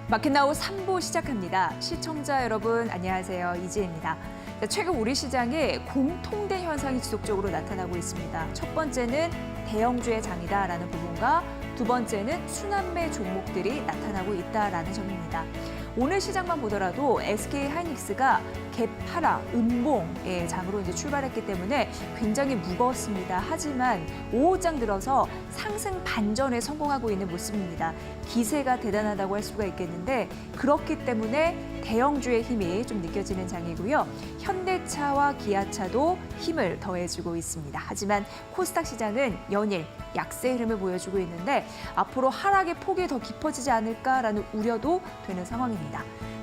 마켓나우 3부 시작합니다. 시청자 여러분 안녕하세요. 이지혜입니다. 최근 우리 시장에 공통된 현상이 지속적으로 나타나고 있습니다. 첫 번째는 대형주의 장이다라는 부분과 두 번째는 순환매 종목들이 나타나고 있다라는 점입니다. 오늘 시장만 보더라도 SK하이닉스가 개파라, 음봉의 장으로 이제 출발했기 때문에 굉장히 무거웠습니다. 하지만 오후장 들어서 상승 반전에 성공하고 있는 모습입니다. 기세가 대단하다고 할 수가 있겠는데 그렇기 때문에 대형주의 힘이 좀 느껴지는 장이고요. 현대차와 기아차도 힘을 더해주고 있습니다. 하지만 코스닥 시장은 연일 약세 흐름을 보여주고 있는데 앞으로 하락의 폭이 더 깊어지지 않을까라는 우려도 되는 상황입니다.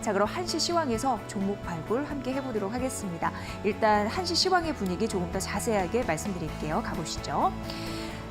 자, 그럼 한시 시황에서 종목 발굴 함께 해보도록 하겠습니다. 일단 한시 시황의 분위기 조금 더 자세하게 말씀드릴게요. 가보시죠.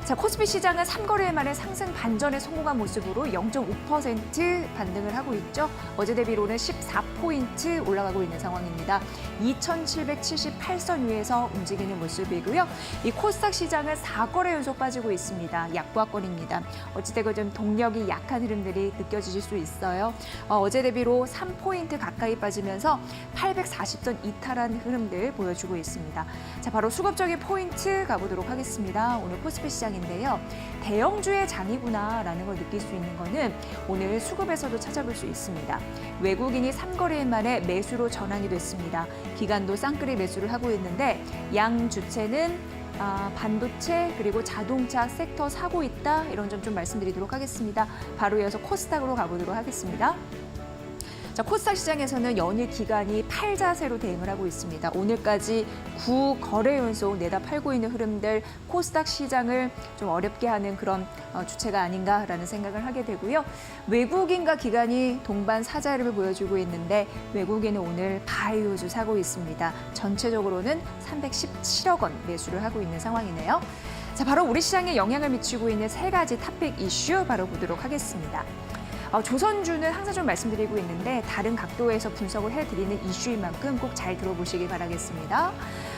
자, 코스피 시장은 3거래일 만에 상승 반전에 성공한 모습으로 0.5% 반등을 하고 있죠. 어제 대비로는 14포인트 올라가고 있는 상황입니다. 2,778선 위에서 움직이는 모습이고요. 이 코스닥 시장은 4거래 연속 빠지고 있습니다. 약보합권입니다. 어찌되건 좀 동력이 약한 흐름들이 느껴지실 수 있어요. 어제 대비로 3포인트 가까이 빠지면서 840선 이탈한 흐름들 보여주고 있습니다. 자, 바로 수급적인 포인트 가보도록 하겠습니다. 오늘 코스피 시장 인데요. 대형주의 장이구나라는 걸 느낄 수 있는 거는 오늘 수급에서도 찾아볼 수 있습니다. 외국인이 3거래일 만에 매수로 전환이 됐습니다. 기관도 쌍끌이 매수를 하고 있는데 양 주체는 반도체 그리고 자동차 섹터 사고 있다 이런 점 좀 말씀드리도록 하겠습니다. 바로 이어서 코스닥으로 가보도록 하겠습니다. 자, 코스닥 시장에서는 연일 기관이 팔자세로 대응을 하고 있습니다. 오늘까지 9거래 연속 내다 팔고 있는 흐름들 코스닥 시장을 좀 어렵게 하는 그런 주체가 아닌가라는 생각을 하게 되고요. 외국인과 기관이 동반 사자 흐름을 보여주고 있는데 외국인은 오늘 바이오주 사고 있습니다. 전체적으로는 317억 원 매수를 하고 있는 상황이네요. 자, 바로 우리 시장에 영향을 미치고 있는 세 가지 탑픽 이슈 바로 보도록 하겠습니다. 조선주는 항상 좀 말씀드리고 있는데 다른 각도에서 분석을 해드리는 이슈인 만큼 꼭 잘 들어보시길 바라겠습니다.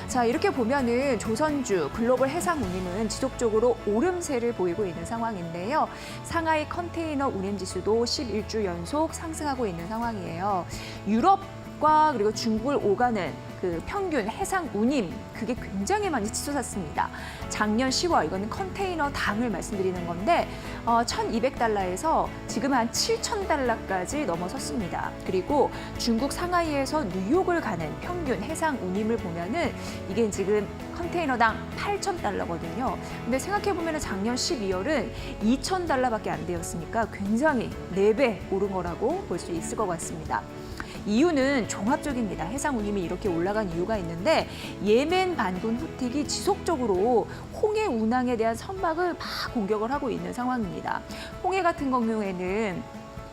자, 이렇게 보면은 조선주, 글로벌 해상운임은 지속적으로 오름세를 보이고 있는 상황인데요. 상하이 컨테이너 운임지수도 11주 연속 상승하고 있는 상황이에요. 유럽과 그리고 중국을 오가는 그 평균 해상 운임 그게 굉장히 많이 치솟았습니다. 작년 10월 이거는 컨테이너 당을 말씀드리는 건데 1,200달러에서 지금 한 7,000달러까지 넘어섰습니다. 그리고 중국 상하이에서 뉴욕을 가는 평균 해상 운임을 보면은 이게 지금 컨테이너당 8,000달러거든요. 근데 생각해 보면은 작년 12월은 2,000달러밖에 안 되었으니까 굉장히 4배 오른 거라고 볼 수 있을 것 같습니다. 이유는 종합적입니다. 해상 운임이 이렇게 올라간 이유가 있는데 예멘 반군 후틱이 지속적으로 홍해 운항에 대한 선박을 막 공격을 하고 있는 상황입니다. 홍해 같은 경우에는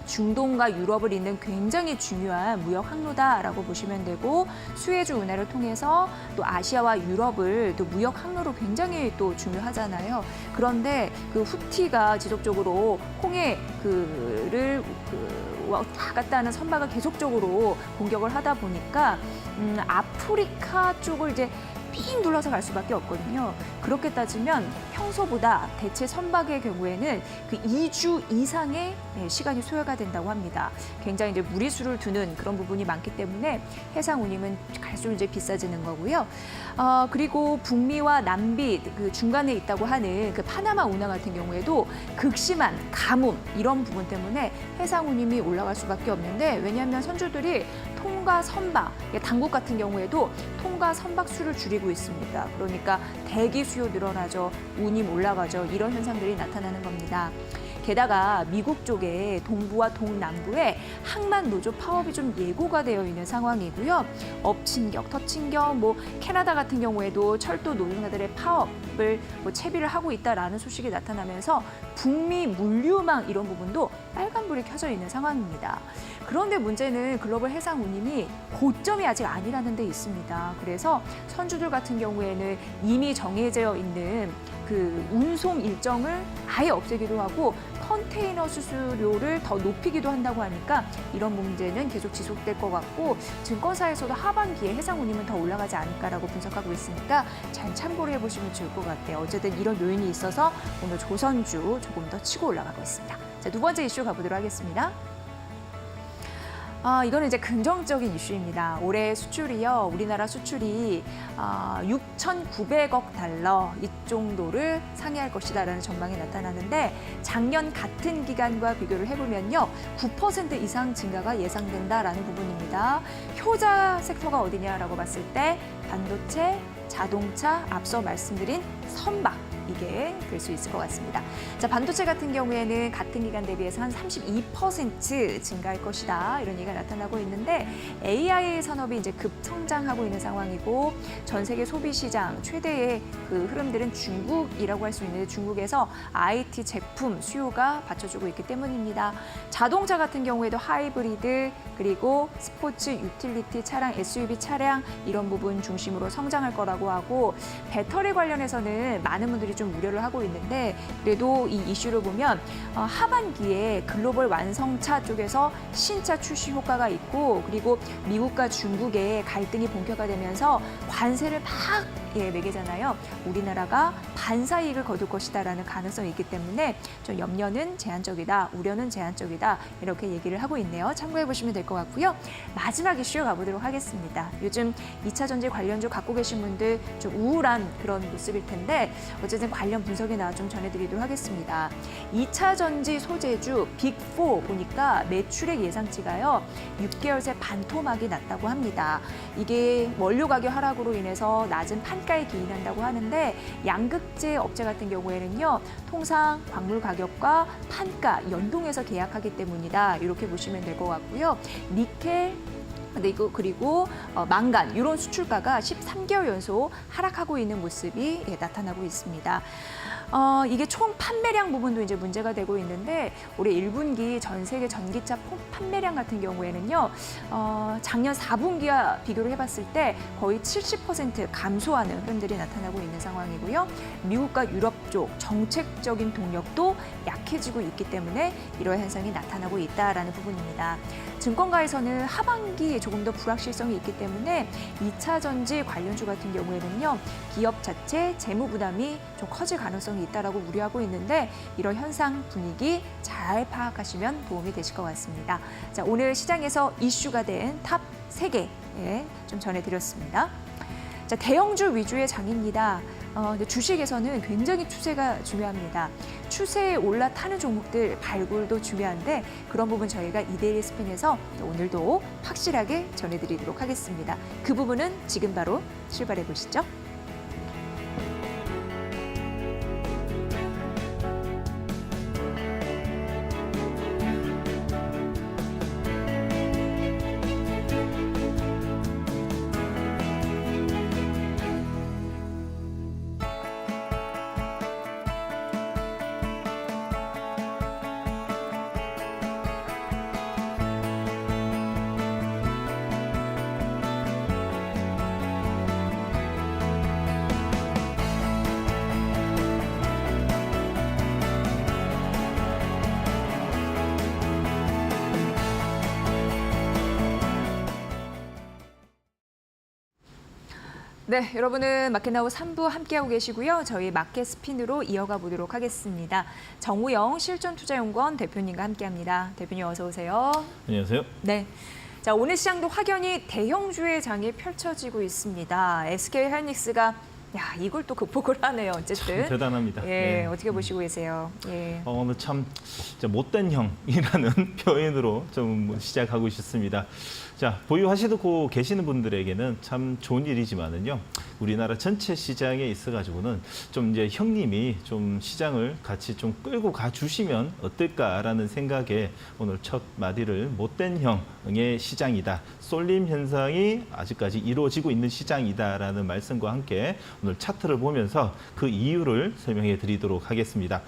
중동과 유럽을 잇는 굉장히 중요한 무역 항로다라고 보시면 되고 수에즈 운하를 통해서 또 아시아와 유럽을 또 무역 항로로 굉장히 또 중요하잖아요. 그런데 그 후티가 지속적으로 홍해를 왔다 갔다 하는 선박을 계속적으로 공격을 하다 보니까 아프리카 쪽을 이제 삥 둘러서 갈 수밖에 없거든요. 그렇게 따지면 평소보다 대체 선박의 경우에는 그 2주 이상의 시간이 소요가 된다고 합니다. 굉장히 이제 무리수를 두는 그런 부분이 많기 때문에 해상 운임은 갈수록 이제 비싸지는 거고요. 그리고 북미와 남미 그 중간에 있다고 하는 그 파나마 운하 같은 경우에도 극심한 가뭄 이런 부분 때문에 해상 운임이 올라갈 수밖에 없는데 왜냐하면 선주들이 통과 선박, 당국 같은 경우에도 통과 선박 수를 줄이고 있습니다. 그러니까 대기 수요 늘어나죠. 운임 올라가죠. 이런 현상들이 나타나는 겁니다. 게다가 미국 쪽에 동부와 동남부에 항만 노조 파업이 좀 예고가 되어 있는 상황이고요. 업친격, 터친격, 캐나다 같은 경우에도 철도 노동자들의 파업을 채비를 하고 있다라는 소식이 나타나면서 북미 물류망 이런 부분도 빨간불이 켜져 있는 상황입니다. 그런데 문제는 글로벌 해상 운임이 고점이 아직 아니라는 데 있습니다. 그래서 선주들 같은 경우에는 이미 정해져 있는 그 운송 일정을 아예 없애기도 하고 컨테이너 수수료를 더 높이기도 한다고 하니까 이런 문제는 계속 지속될 것 같고 증권사에서도 하반기에 해상 운임은 더 올라가지 않을까라고 분석하고 있으니까 잘 참고를 해보시면 좋을 것 같아요. 어쨌든 이런 요인이 있어서 오늘 조선주 조금 더 치고 올라가고 있습니다. 자, 두 번째 이슈 가보도록 하겠습니다. 이거는 이제 긍정적인 이슈입니다. 올해 수출이요, 우리나라 수출이 6,900억 달러 이 정도를 상회할 것이다라는 전망이 나타나는데 작년 같은 기간과 비교를 해보면요, 9% 이상 증가가 예상된다라는 부분입니다. 효자 섹터가 어디냐라고 봤을 때 반도체, 자동차, 앞서 말씀드린 선박. 이게 될 수 있을 것 같습니다. 자, 반도체 같은 경우에는 같은 기간 대비해서 한 32% 증가할 것이다. 이런 얘기가 나타나고 있는데 AI 산업이 이제 급성장하고 있는 상황이고 전 세계 소비 시장 최대의 그 흐름들은 중국이라고 할 수 있는데 중국에서 IT 제품 수요가 받쳐주고 있기 때문입니다. 자동차 같은 경우에도 하이브리드 그리고 스포츠, 유틸리티 차량, SUV 차량 이런 부분 중심으로 성장할 거라고 하고 배터리 관련해서는 많은 분들이 좀 우려를 하고 있는데 그래도 이 이슈를 보면 하반기에 글로벌 완성차 쪽에서 신차 출시 효과가 있고 그리고 미국과 중국의 갈등이 본격화되면서 관세를 막 매기잖아요. 우리나라가 반사이익을 거둘 것이다라는 가능성이 있기 때문에 좀 염려는 제한적이다, 우려는 제한적이다 이렇게 얘기를 하고 있네요. 참고해 보시면 될 것 같고요. 마지막 이슈 가보도록 하겠습니다. 요즘 2차 전지 관련주 갖고 계신 분들 좀 우울한 그런 모습일 텐데 어쨌든 관련 분석이나 좀 전해드리도록 하겠습니다. 2차 전지 소재주 빅4 보니까 매출액 예상치가요. 6개월 새 반토막이 났다고 합니다. 이게 원료 가격 하락으로 인해서 낮은 판가에 기인한다고 하는데 양극재 업체 같은 경우에는요. 통상 광물 가격과 판가 연동해서 계약하기 때문이다. 이렇게 보시면 될 것 같고요. 니켈 그리고 망간 이런 수출가가 13개월 연속 하락하고 있는 모습이 나타나고 있습니다. 이게 총 판매량 부분도 이제 문제가 되고 있는데 올해 1분기 전 세계 전기차 판매량 같은 경우에는요, 작년 4분기와 비교를 해봤을 때 거의 70% 감소하는 흐름들이 나타나고 있는 상황이고요. 미국과 유럽 쪽 정책적인 동력도 약해지고 있기 때문에 이러한 현상이 나타나고 있다라는 부분입니다. 증권가에서는 하반기 조금 더 불확실성이 있기 때문에 2차 전지 관련주 같은 경우에는요, 기업 자체 재무 부담이 좀 커질 가능성이 있다라고 우려하고 있는데 이런 현상 분위기 잘 파악하시면 도움이 되실 것 같습니다. 자, 오늘 시장에서 이슈가 된 탑 3개 좀 전해드렸습니다. 자, 대형주 위주의 장입니다. 근데 주식에서는 굉장히 추세가 중요합니다. 추세에 올라타는 종목들 발굴도 중요한데 그런 부분 저희가 이데일리 스핀에서 오늘도 확실하게 전해드리도록 하겠습니다. 그 부분은 지금 바로 출발해 보시죠. 네, 여러분은 마켓나우 3부 함께하고 계시고요. 저희 마켓 스핀으로 이어가 보도록 하겠습니다. 정우영 실전투자연구원 대표님과 함께합니다. 대표님 어서 오세요. 안녕하세요. 네. 자, 오늘 시장도 확연히 대형주의 장이 펼쳐지고 있습니다. SK하이닉스가 이걸 또 극복을 하네요. 어쨌든. 참 대단합니다. 네. 어떻게 보시고 계세요? 오늘 참 못된 형이라는 표현으로 좀 시작하고 싶습니다. 자, 보유하시고 계시는 분들에게는 참 좋은 일이지만은요. 우리나라 전체 시장에 있어가지고는 좀 이제 형님이 좀 시장을 같이 좀 끌고 가주시면 어떨까라는 생각에 오늘 첫 마디를 못된 형의 시장이다. 쏠림 현상이 아직까지 이루어지고 있는 시장이다라는 말씀과 함께 오늘 차트를 보면서 그 이유를 설명해 드리도록 하겠습니다.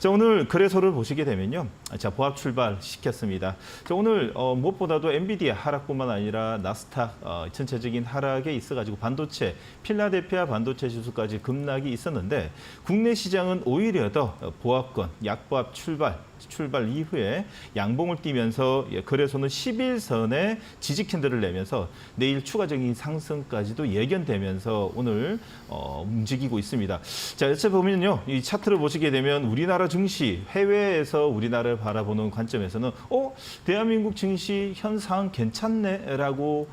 자, 오늘 거래소를 보시게 되면요. 자, 보합 출발시켰습니다. 자, 오늘 무엇보다도 엔비디아 하락뿐만 아니라 나스닥 전체적인 하락에 있어가지고 반도체, 필라델피아 반도체 지수까지 급락이 있었는데 국내 시장은 오히려 더 보합권, 약보합 출발 출발 이후에 양봉을 띄면서 거래소는 11선의 지지 캔들을 내면서 내일 추가적인 상승까지도 예견되면서 오늘 움직이고 있습니다. 자, 여기서 보면요, 이 차트를 보시게 되면 우리나라 증시, 해외에서 우리나라를 바라보는 관점에서는 대한민국 증시 현상 괜찮네라고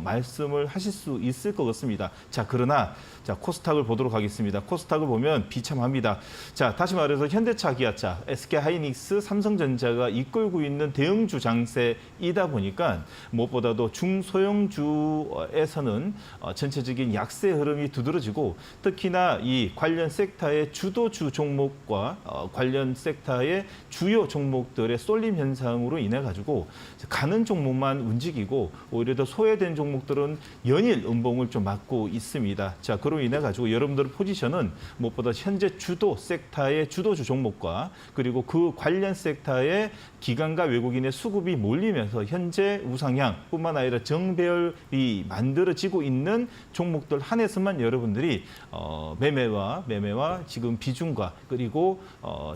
말씀을 하실 수 있을 것 같습니다. 자, 그러나 자, 코스닥을 보도록 하겠습니다. 코스닥을 보면 비참합니다. 자, 다시 말해서 현대차, 기아차, SK하이닉스, 삼성전자가 이끌고 있는 대형주 장세이다 보니까 무엇보다도 중소형주에서는 전체적인 약세 흐름이 두드러지고 특히나 이 관련 섹터의 주도주 종목과 관련 섹터의 주요 종목들의 쏠림 현상으로 인해 가지고 가는 종목만 움직이고 오히려 더 소외된 종목들은 연일 음봉을 좀 맞고 있습니다. 자, 그로 인해 가지고 여러분들의 포지션은 무엇보다 현재 주도 섹터의 주도주 종목과 그리고 그 관련 섹터의 기관과 외국인의 수급이 몰리면서 현재 우상향뿐만 아니라 정배열이 만들어지고 있는 종목들 한해서만 여러분들이 매매와 지금 비중과 그리고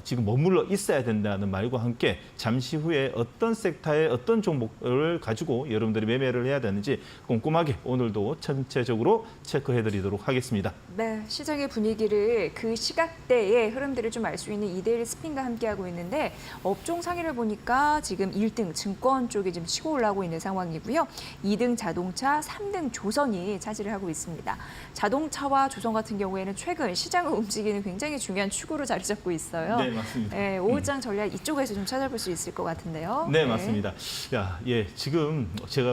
지금 머물러 있어야 된다는 말과 함께 잠시 후에 어떤 섹터의 어떤 종목을 가지고 여러분들이 매매를 해야 되는지 꼼꼼하게 오늘도 전체적으로 체크해드리도록 하겠습니다. 네, 시장의 분위기를 그 시각대의 흐름들을 좀 알 수 있는 2대1 스핀과 함께하고 있는데 업종 상위를 보니까 지금 1등 증권 쪽이 지금 치고 올라오고 있는 상황이고요. 2등 자동차, 3등 조선이 차지를 하고 있습니다. 자동차와 조선 같은 경우에는 최근 시장을 움직이는 굉장히 중요한 축으로 자리 잡고 있어요. 네, 맞습니다. 네, 오후장 전략 이쪽에서 좀 찾아볼 수 있을 것 같은데요. 네, 맞습니다. 지금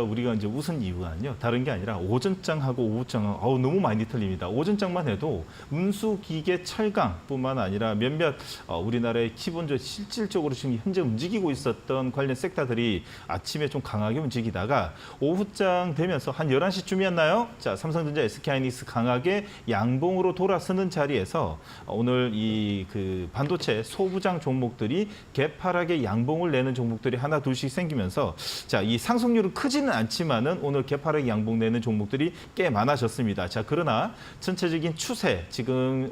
우리가 이제 웃은 이유가요. 다른 게 아니라 오전장하고 오후장은 너무 많이 틀립니다. 오전장만 해도 운수, 기계, 철강뿐만 아니라 몇몇 우리나라의 기본적 실질적으로 지금 현재 움직이고 있었던 관련 섹터들이 아침에 좀 강하게 움직이다가 오후장 되면서 한 11시쯤이었나요? 자, 삼성전자, SK하이닉스 강하게 양봉으로 돌아서는 자리에서 오늘 그 반도체 소부장 종목들이 개파락의 양봉을 내는 종목들이 하나 둘씩 생기면서 자, 이 상승률은 크지는 않지만은 오늘 개파락 양봉 내는 종목들이 꽤 많아졌습니다. 자, 그러나 전체적인 추세, 지금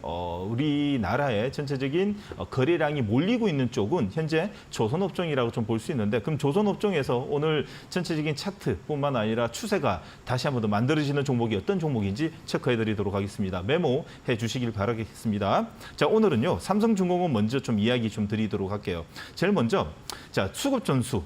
우리나라의 전체적인 거래량이 몰리고 있는 쪽은 현재 조선업종이라고 좀 볼 수 있는데 그럼 조선업종에서 오늘 전체적인 차트뿐만 아니라 추세가 다시 한번 더 만들어지는 종목이 어떤 종목인지 체크해드리도록 하겠습니다. 메모해 주시길 바라겠습니다. 자, 오늘은요 삼성중공업 먼저 좀 이야기 좀 드리도록 할게요. 제일 먼저 자, 수급 전수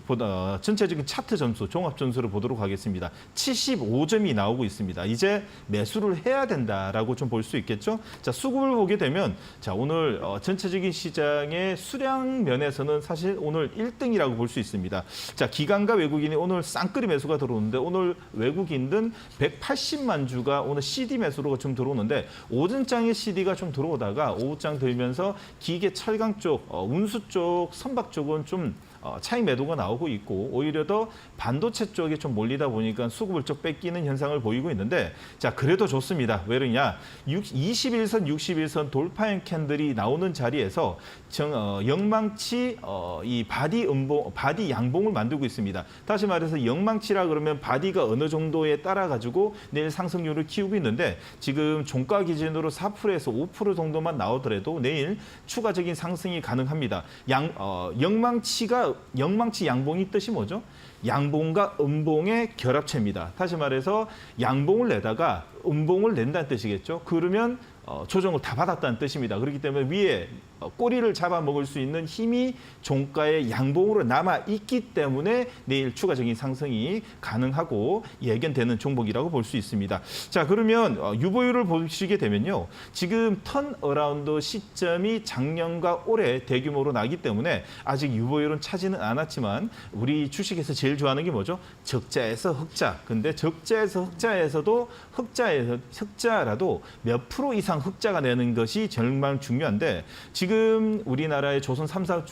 전체적인 차트 전수, 종합 전수를 보도록 하겠습니다. 75점이 나오고 있습니다. 이제 매수를 해야 된다라고 좀 볼 수 있겠죠. 자, 수급을 보게 되면 자, 오늘 전체적인 시장의 수량 면에서는 사실 오늘 1등이라고 볼 수 있습니다. 자, 기관과 외국인이 오늘 쌍끌이 매수가 들어오는데 오늘 외국인은 180만 주가 오늘 CD 매수로 좀 들어오는데 오전장에 CD가 좀 들어오다가 오후장 들면서 기계, 철강 쪽, 운수 쪽, 선박 쪽은 좀 차익 매도가 나오고 있고 오히려 더 반도체 쪽에 좀 몰리다 보니까 수급을 좀 뺏기는 현상을 보이고 있는데 자, 그래도 좋습니다. 왜 그러냐? 21선, 61선 돌파형 캔들이 나오는 자리에서 영망치 이 바디 양봉을 만들고 있습니다. 다시 말해서 영망치라 그러면 바디가 어느 정도에 따라 가지고 내일 상승률을 키우고 있는데 지금 종가 기준으로 4%에서 5% 정도만 나오더라도 내일 추가적인 상승이 가능합니다. 영망치 양봉이 뜻이 뭐죠? 양봉과 음봉의 결합체입니다. 다시 말해서 양봉을 내다가 음봉을 낸다는 뜻이겠죠. 그러면 조정을 다 받았다는 뜻입니다. 그렇기 때문에 위에 꼬리를 잡아먹을 수 있는 힘이 종가의 양봉으로 남아있기 때문에 내일 추가적인 상승이 가능하고 예견되는 종목이라고 볼 수 있습니다. 자, 그러면 유보율을 보시게 되면요. 지금 턴어라운드 시점이 작년과 올해 대규모로 나기 때문에 아직 유보율은 차지는 않았지만 우리 주식에서 제일 좋아하는 게 뭐죠? 적자에서 흑자. 근데 적자에서 흑자에서도 흑자라도 몇 프로 이상 흑자가 내는 것이 정말 중요한데 지금 우리나라의 조선 3사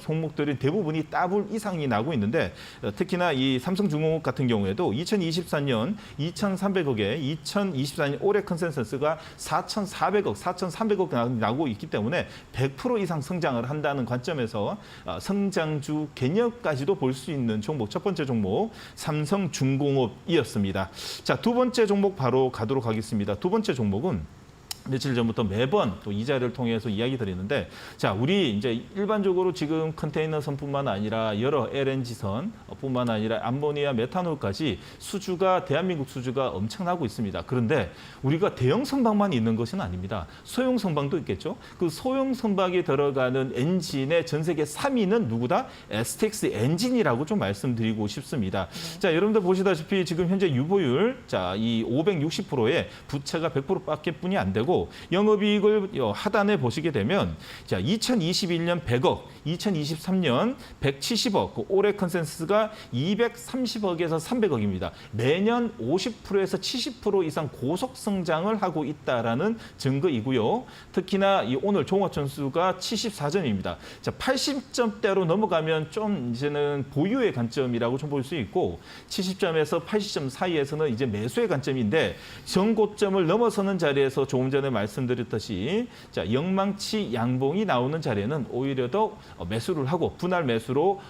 종목들이 대부분이 더블 이상이 나고 있는데 특히나 이 삼성중공업 같은 경우에도 2024년 2,300억에 2024년 올해 컨센서스가 4,400억, 4,300억 나고 있기 때문에 100% 이상 성장을 한다는 관점에서 성장주 개념까지도 볼 수 있는 종목, 첫 번째 종목 삼성중공업이었습니다. 자, 두 번째 종목 바로 가도록 하겠습니다. 두 번째 종목은 며칠 전부터 매번 또 이 자리를 통해서 이야기 드리는데, 자, 우리 이제 일반적으로 지금 컨테이너선뿐만 아니라 여러 LNG선뿐만 아니라 암모니아, 메탄올까지 수주가 대한민국 수주가 엄청나고 있습니다. 그런데 우리가 대형 선박만 있는 것은 아닙니다. 소형 선박도 있겠죠. 그 소형 선박에 들어가는 엔진의 전 세계 3위는 누구다? STX 엔진이라고 좀 말씀드리고 싶습니다. 자, 여러분들 보시다시피 지금 현재 유보율, 자, 이 560%에 부채가 100%밖에 뿐이 안 되고, 영업이익을 하단에 보시게 되면, 자, 2021년 100억, 2023년 170억, 그 올해 컨센서스가 230억에서 300억입니다. 매년 50%에서 70% 이상 고속 성장을 하고 있다라는 증거이고요. 특히나 이 오늘 종합점수가 74점입니다. 자, 80점대로 넘어가면 좀 이제는 보유의 관점이라고 좀 볼 수 있고, 70점에서 80점 사이에서는 이제 매수의 관점인데, 전고점을 넘어서는 자리에서 조금 전에 말씀드렸듯이, 자, 영망치 양봉이 나오는 자리에는 오히려 더 매수를 하고 분할 매수로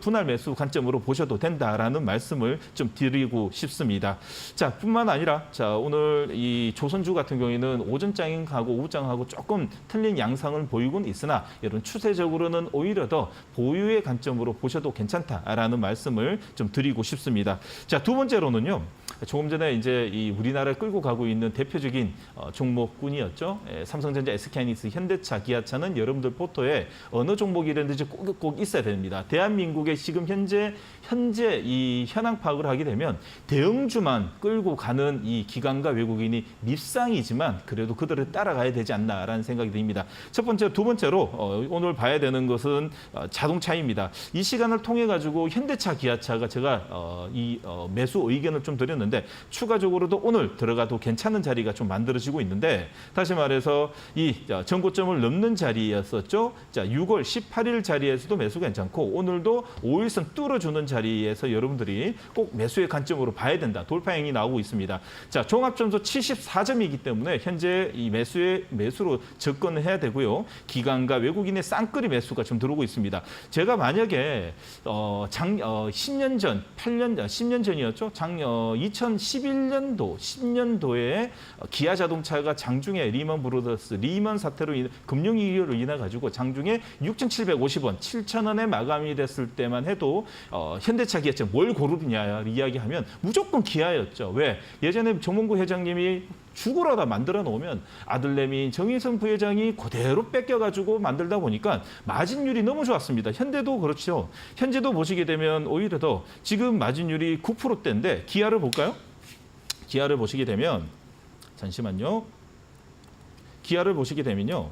분할 매수 관점으로 보셔도 된다라는 말씀을 좀 드리고 싶습니다. 자, 뿐만 아니라, 자, 오늘 이 조선주 같은 경우에는 오전장하고 오후장하고 조금 틀린 양상을 보이곤 있으나, 여러분 추세적으로는 오히려 더 보유의 관점으로 보셔도 괜찮다라는 말씀을 좀 드리고 싶습니다. 자, 두 번째로는요. 조금 전에 이제 이 우리나라를 끌고 가고 있는 대표적인 종목군이었죠. 삼성전자, SK하이닉스, 현대차, 기아차는 여러분들 포토에 어느 종목이라든지 꼭 있어야 됩니다. 대한민국의 지금 현재 이 현황 파악을 하게 되면 대형주만 끌고 가는 이 기관과 외국인이 밉상이지만 그래도 그들을 따라가야 되지 않나라는 생각이 듭니다. 첫 번째, 두 번째로 오늘 봐야 되는 것은 자동차입니다. 이 시간을 통해 가지고 현대차, 기아차가 제가 매수 의견을 좀 드렸는데, 추가적으로도 오늘 들어가도 괜찮은 자리가 좀 만들어지고 있는데, 다시 말해서 이 전고점을 넘는 자리였었죠. 자, 6월 18일 자리에서도 매수 괜찮고, 오늘도 5일선 뚫어주는 자리에서 여러분들이 꼭 매수의 관점으로 봐야 된다. 돌파행이 나오고 있습니다. 자, 종합점수 74점이기 때문에 현재 이 매수로 접근을 해야 되고요. 기관과 외국인의 쌍끌이 매수가 좀 들어오고 있습니다. 제가 만약에 10년 전이었죠. 2011년도, 10년도에 기아 자동차가 장중에 리먼 브로더스, 리먼 사태로 금융위기로 인해 가지고 장중에 6,750원, 7,000원에 마감이 됐을 때만 해도 현대차, 기아차 뭘 고르느냐 이야기하면 무조건 기아였죠. 왜? 예전에 정몽구 회장님이 죽으러다 만들어 놓으면 아들내미 정의선 부회장이 그대로 뺏겨가지고 만들다 보니까 마진율이 너무 좋았습니다. 현대도 그렇죠. 현재도 보시게 되면 오히려 더 지금 마진율이 9%대인데, 기아를 볼까요? 기아를 보시게 되면, 잠시만요. 기아를 보시게 되면요.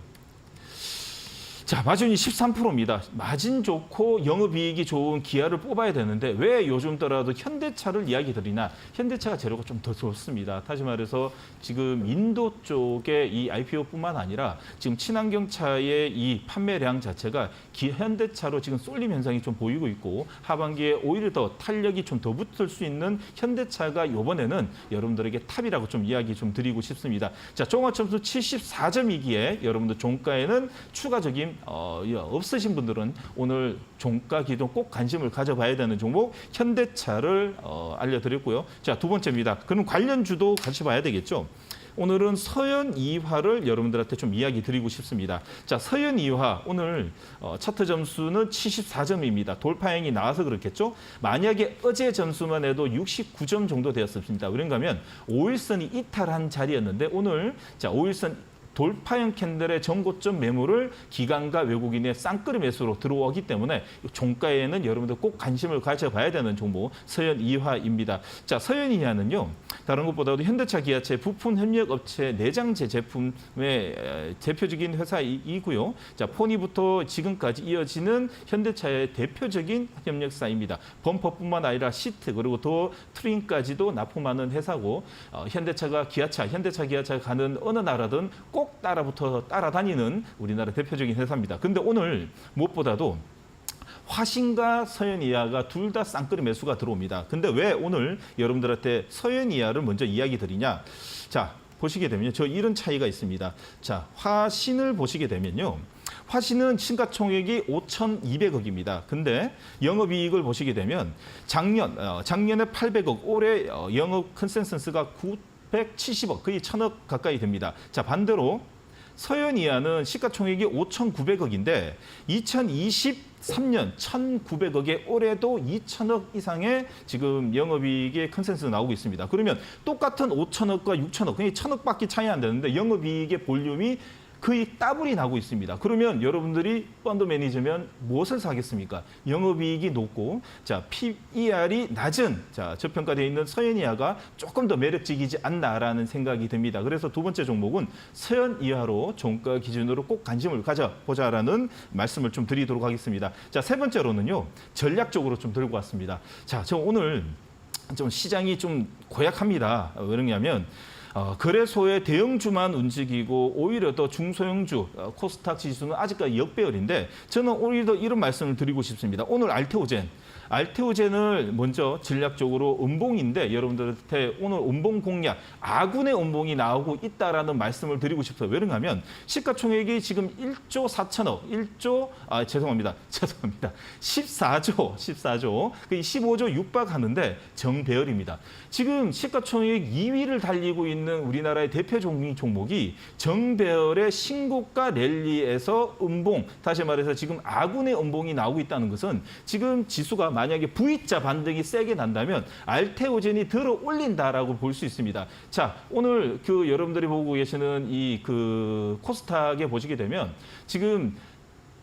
자, 마진이 13%입니다. 마진 좋고 영업이익이 좋은 기아를 뽑아야 되는데 왜 요즘 더라도 현대차를 이야기 드리나? 현대차가 재료가 좀 더 좋습니다. 다시 말해서 지금 인도 쪽에 이 IPO뿐만 아니라 지금 친환경차의 이 판매량 자체가 현대차로 지금 쏠림 현상이 좀 보이고 있고, 하반기에 오히려 더 탄력이 좀 더 붙을 수 있는 현대차가 이번에는 여러분들에게 탑이라고 좀 이야기 좀 드리고 싶습니다. 자, 종합점수 74점이기에 여러분들 종가에는 추가적인 없으신 분들은 오늘 종가 기준 꼭 관심을 가져봐야 되는 종목 현대차를 알려드렸고요. 자, 두 번째입니다. 그럼 관련주도 같이 봐야 되겠죠. 오늘은 서현이화를 여러분들한테 좀 이야기 드리고 싶습니다. 자, 서현이화 오늘 차트 점수는 74점입니다. 돌파행이 나와서 그렇겠죠. 만약에 어제 점수만 해도 69점 정도 되었습니다. 그런가 하면 5일선이 이탈한 자리였는데, 오늘 자 5일선 돌파형 캔들의 전고점 매물을 기관과 외국인의 쌍끌이 매수로 들어오기 때문에 종가에는 여러분들 꼭 관심을 가져봐야 되는 종목 서현이화입니다. 자, 서현이화는요, 다른 것보다도 현대차, 기아차 부품 협력 업체 내장재 제품의 대표적인 회사이고요. 자, 포니부터 지금까지 이어지는 현대차의 대표적인 협력사입니다. 범퍼뿐만 아니라 시트 그리고 더 트림까지도 납품하는 회사고, 현대차가 기아차, 기아차가 가는 어느 나라든 꼭 따라다니는 우리나라 대표적인 회사입니다. 근데 오늘 무엇보다도 화신과 서현이화가 둘 다 쌍끌이 매수가 들어옵니다. 근데 왜 오늘 여러분들한테 서현이화를 먼저 이야기 드리냐? 자, 보시게 되면요. 저 이런 차이가 있습니다. 자, 화신을 보시게 되면요. 화신은 시가총액이 5,200억입니다. 근데 영업이익을 보시게 되면 작년에 800억, 올해 영업 컨센서스가 670억, 거의 1,000억 가까이 됩니다. 자, 반대로 서현이하는 시가총액이 5,900억인데 2023년 1,900억에 올해도 2,000억 이상의 지금 영업이익의 컨센서스 나오고 있습니다. 그러면 똑같은 5,000억과 6,000억, 그러니까 1,000억밖에 차이 안 되는데 영업이익의 볼륨이 거의 더블이 나고 있습니다. 그러면 여러분들이 펀드 매니저면 무엇을 사겠습니까? 영업이익이 높고, 자, PER이 낮은, 자, 저평가되어 있는 서현이하가 조금 더 매력적이지 않나라는 생각이 듭니다. 그래서 두 번째 종목은 서현이하로 종가 기준으로 꼭 관심을 가져보자라는 말씀을 좀 드리도록 하겠습니다. 자, 세 번째로는요, 전략적으로 좀 들고 왔습니다. 자, 저 오늘 좀 시장이 좀 고약합니다. 왜 그러냐면, 거래소의 대형주만 움직이고 오히려 더 중소형주 코스닥 지수는 아직까지 역배열인데 저는 오히려 이런 말씀을 드리고 싶습니다. 오늘 알테오젠을 먼저 전략적으로 음봉인데 여러분들한테 오늘 음봉 공략, 아군의 음봉이 나오고 있다라는 말씀을 드리고 싶어요. 왜 그러냐면 시가총액이 지금 1조 4천억, 14조, 그 15조 육박하는데 정배열입니다. 지금 시가총액 2위를 달리고 있는 우리나라의 대표 종목이 정배열의 신고가 랠리에서 음봉, 다시 말해서 지금 아군의 음봉이 나오고 있다는 것은 지금 지수가 만약에 V자 반등이 세게 난다면 알테오젠이 들어 올린다라고 볼 수 있습니다. 자, 오늘 그 여러분들이 보고 계시는 이 그 코스닥에 보시게 되면 지금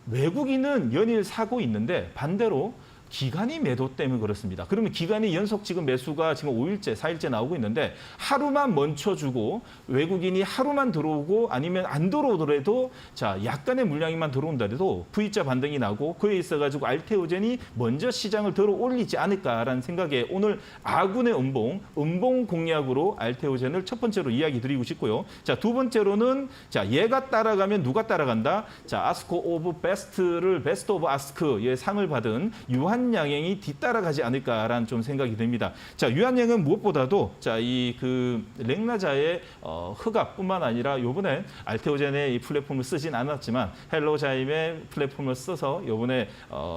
외국인은 연일 사고 있는데 반대로 기관이 매도 때문에 그렇습니다. 그러면 기관이 연속 지금 매수가 지금 5일째, 4일째 나오고 있는데 하루만 멈춰주고 외국인이 하루만 들어오고 아니면 안 들어오더라도 자, 약간의 물량이만 들어온다래도 V자 반등이 나고 그에 있어가지고 알테오젠이 먼저 시장을 들어 올리지 않을까라는 생각에 오늘 아군의 음봉 공략으로 알테오젠을 첫 번째로 이야기 드리고 싶고요. 자, 두 번째로는 자, 얘가 따라가면 누가 따라간다? 자, 아스코 오브 베스트 오브 아스크의 상을 받은 유한양행이 뒤따라가지 않을까라는 좀 생각이 듭니다. 자, 유한양행은 무엇보다도 자, 이 그 렉나자의 허가뿐만 아니라 요번에 알테오젠의 이 플랫폼을 쓰진 않았지만 헬로자임의 플랫폼을 써서 요번에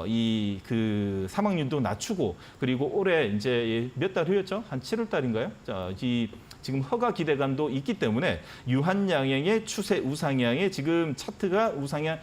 이 그 사망률도 낮추고 그리고 올해 이제 몇 달 후였죠? 한 7월 달인가요? 자, 지금 허가 기대감도 있기 때문에 유한양행의 추세 우상향에 지금 차트가 우상향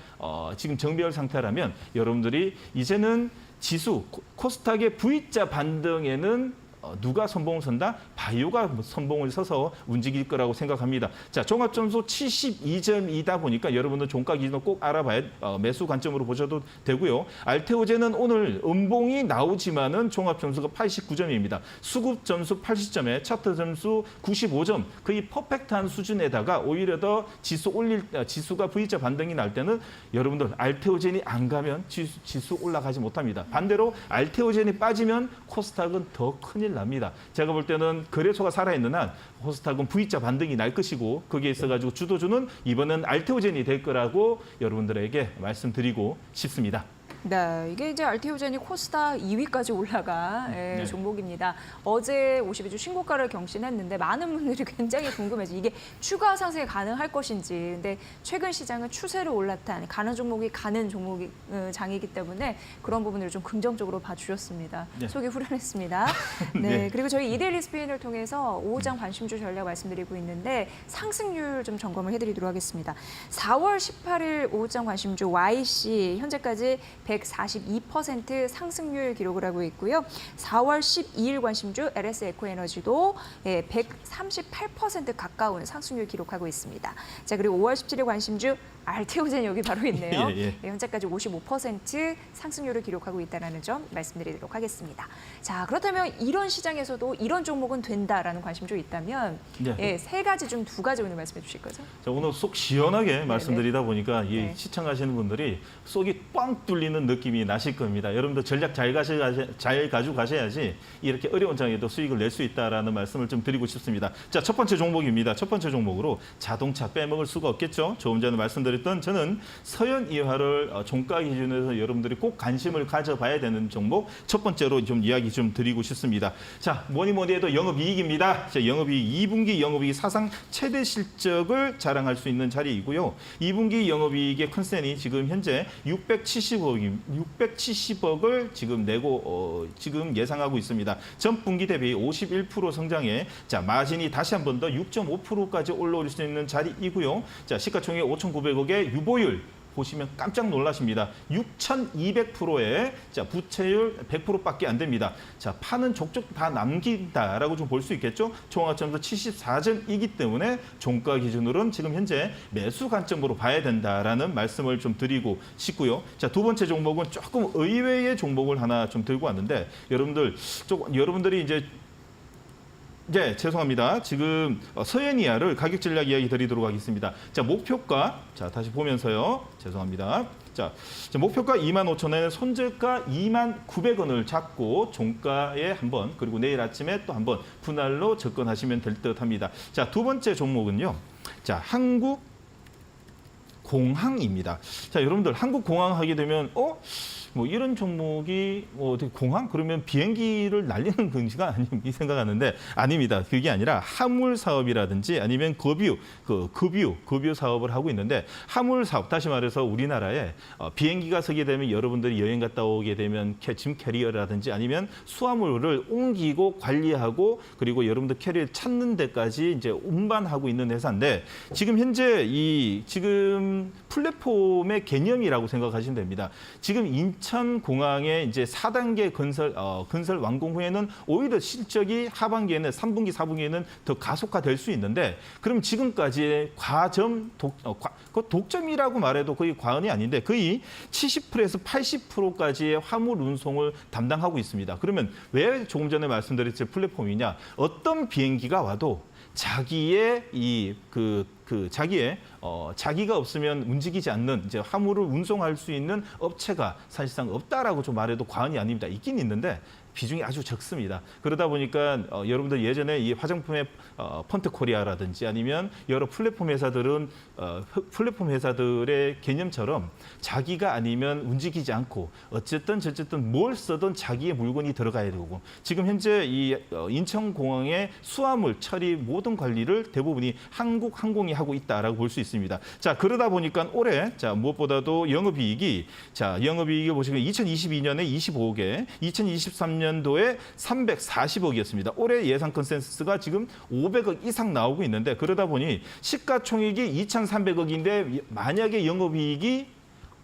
지금 정배열 상태라면 여러분들이 이제는 지수 코스닥의 V자 반등에는 누가 선봉을 선다? 바이오가 선봉을 서서 움직일 거라고 생각합니다. 자, 종합점수 72점이다 보니까 여러분들 종가 기준을 꼭 알아봐야 매수 관점으로 보셔도 되고요. 알테오젠은 오늘 음봉이 나오지만은 종합점수가 89점입니다. 수급 점수 80점에 차트 점수 95점, 거의 퍼펙트한 수준에다가 오히려 더 지수가 V자 반등이 날 때는 여러분들 알테오젠이 안 가면 지수 올라가지 못합니다. 반대로 알테오젠이 빠지면 코스닥은 더 큰일 납니다. 제가 볼 때는 거래소가 살아있는 한 코스닥은 V자 반등이 날 것이고 거기에 있어가지고 주도주는 이번엔 알테오젠이 될 거라고 여러분들에게 말씀드리고 싶습니다. 네, 이게 이제 알테오젠이 코스닥 2위까지 올라가 네. 종목입니다. 어제 52주 신고가를 경신했는데 많은 분들이 굉장히 궁금해서 이게 추가 상승이 가능할 것인지. 근데 최근 시장은 추세로 올라탄 가는 종목이 가는 종목이 장이기 때문에 그런 부분을 좀 긍정적으로 봐주셨습니다. 네. 속이 후련했습니다. 네, 네. 그리고 저희 이데일리 스페인을 통해서 5장 관심주 전략 말씀드리고 있는데 상승률 좀 점검을 해드리도록 하겠습니다. 4월 18일 5장 관심주 YC 현재까지 142% 상승률 기록을 하고 있고요. 4월 12일 관심주 LS 에코에너지도 138% 가까운 상승률 기록하고 있습니다. 자, 그리고 5월 17일 관심주 알테오젠 여기 바로 있네요. 예. 네, 현재까지 55% 상승률을 기록하고 있다는 점 말씀드리도록 하겠습니다. 자, 그렇다면 이런 시장에서도 이런 종목은 된다라는 관심주 있다면 네. 세 가지 중 두 가지 오늘 말씀해 주실 거죠? 자, 오늘 속 시원하게 말씀드리다 보니까 이 네. 시청하시는 분들이 속이 뻥 뚫리는 느낌이 나실 겁니다. 여러분들 전략 잘 가지고 가셔야지 이렇게 어려운 장에도 수익을 낼 수 있다라는 말씀을 좀 드리고 싶습니다. 자, 첫 번째 종목입니다. 첫 번째 종목으로 자동차 빼먹을 수가 없겠죠. 조금 전에 말씀드렸던 저는 서현이화를 종가 기준에서 여러분들이 꼭 관심을 가져봐야 되는 종목 첫 번째로 좀 이야기 좀 드리고 싶습니다. 자, 뭐니 해도 영업이익입니다. 자, 영업이익 2분기 영업이익 사상 최대 실적을 자랑할 수 있는 자리이고요. 2분기 영업이익의 컨센이 지금 현재 670억입니다. 상품 670억을 지금 내고 지금 예상하고 있습니다. 전 분기 대비 51% 성장해 자 마진이 다시 한 번 더 6.5%까지 올라올 수 있는 자리이고요. 자 시가총액 5,900억의 유보율 보시면 깜짝 놀라십니다. 6,200%의 자 부채율 100%밖에 안 됩니다. 자 파는 족족 다 남긴다라고 좀 볼 수 있겠죠. 총합점수 74점이기 때문에 종가 기준으로는 지금 현재 매수 관점으로 봐야 된다라는 말씀을 좀 드리고 싶고요. 자 두 번째 종목은 조금 의외의 종목을 하나 좀 들고 왔는데 여러분들이 이제 네, 죄송합니다. 지금 서해니아를 가격 전략 이야기 드리도록 하겠습니다. 자, 목표가 자, 다시 보면서요. 죄송합니다. 자, 목표가 25,000원, 손절가 29,900원을 잡고 종가에 한번 그리고 내일 아침에 또 한번 분할로 접근하시면 될 듯합니다. 자, 두 번째 종목은요. 자, 한국공항입니다. 자, 여러분들 한국공항 하게 되면 뭐 이런 종목이 어떻게 공항 그러면 비행기를 날리는 건지가 이 생각하는데 아닙니다. 그게 아니라 화물 사업이라든지 아니면 급유 사업을 하고 있는데 화물 사업 다시 말해서 우리나라에 비행기가 서게 되면 여러분들이 여행 갔다 오게 되면 짐 캐리어라든지 아니면 수화물을 옮기고 관리하고 그리고 여러분들 캐리어 찾는 데까지 이제 운반하고 있는 회사인데 지금 현재 지금 플랫폼의 개념이라고 생각하시면 됩니다. 지금 인천공항의 이제 4단계 건설 완공 후에는 오히려 실적이 하반기에는 3분기, 4분기에는 더 가속화될 수 있는데 그럼 지금까지의 독점이라고 말해도 거의 과언이 아닌데 거의 70%에서 80%까지의 화물 운송을 담당하고 있습니다. 그러면 왜 조금 전에 말씀드렸듯이 플랫폼이냐? 어떤 비행기가 와도 자기의 자기가 없으면 움직이지 않는 이제 화물을 운송할 수 있는 업체가 사실상 없다라고 좀 말해도 과언이 아닙니다. 있긴 있는데 비중이 아주 적습니다. 그러다 보니까 여러분들 예전에 이 화장품의 펀트코리아라든지 아니면 여러 플랫폼 회사들의 개념처럼 자기가 아니면 움직이지 않고 어쨌든 뭘 써든 자기의 물건이 들어가야 되고 지금 현재 이 인천공항의 수화물 처리 모든 관리를 대부분이 한국항공이 하고 있다라고 볼 수 있습니다. 자 그러다 보니까 올해 무엇보다도 영업이익이 보시면 2022년에 25억에 2023년도에 340억이었습니다. 올해 예상 컨센서스가 지금 500억 이상 나오고 있는데 그러다 보니 시가총액이 2,300억인데 만약에 영업이익이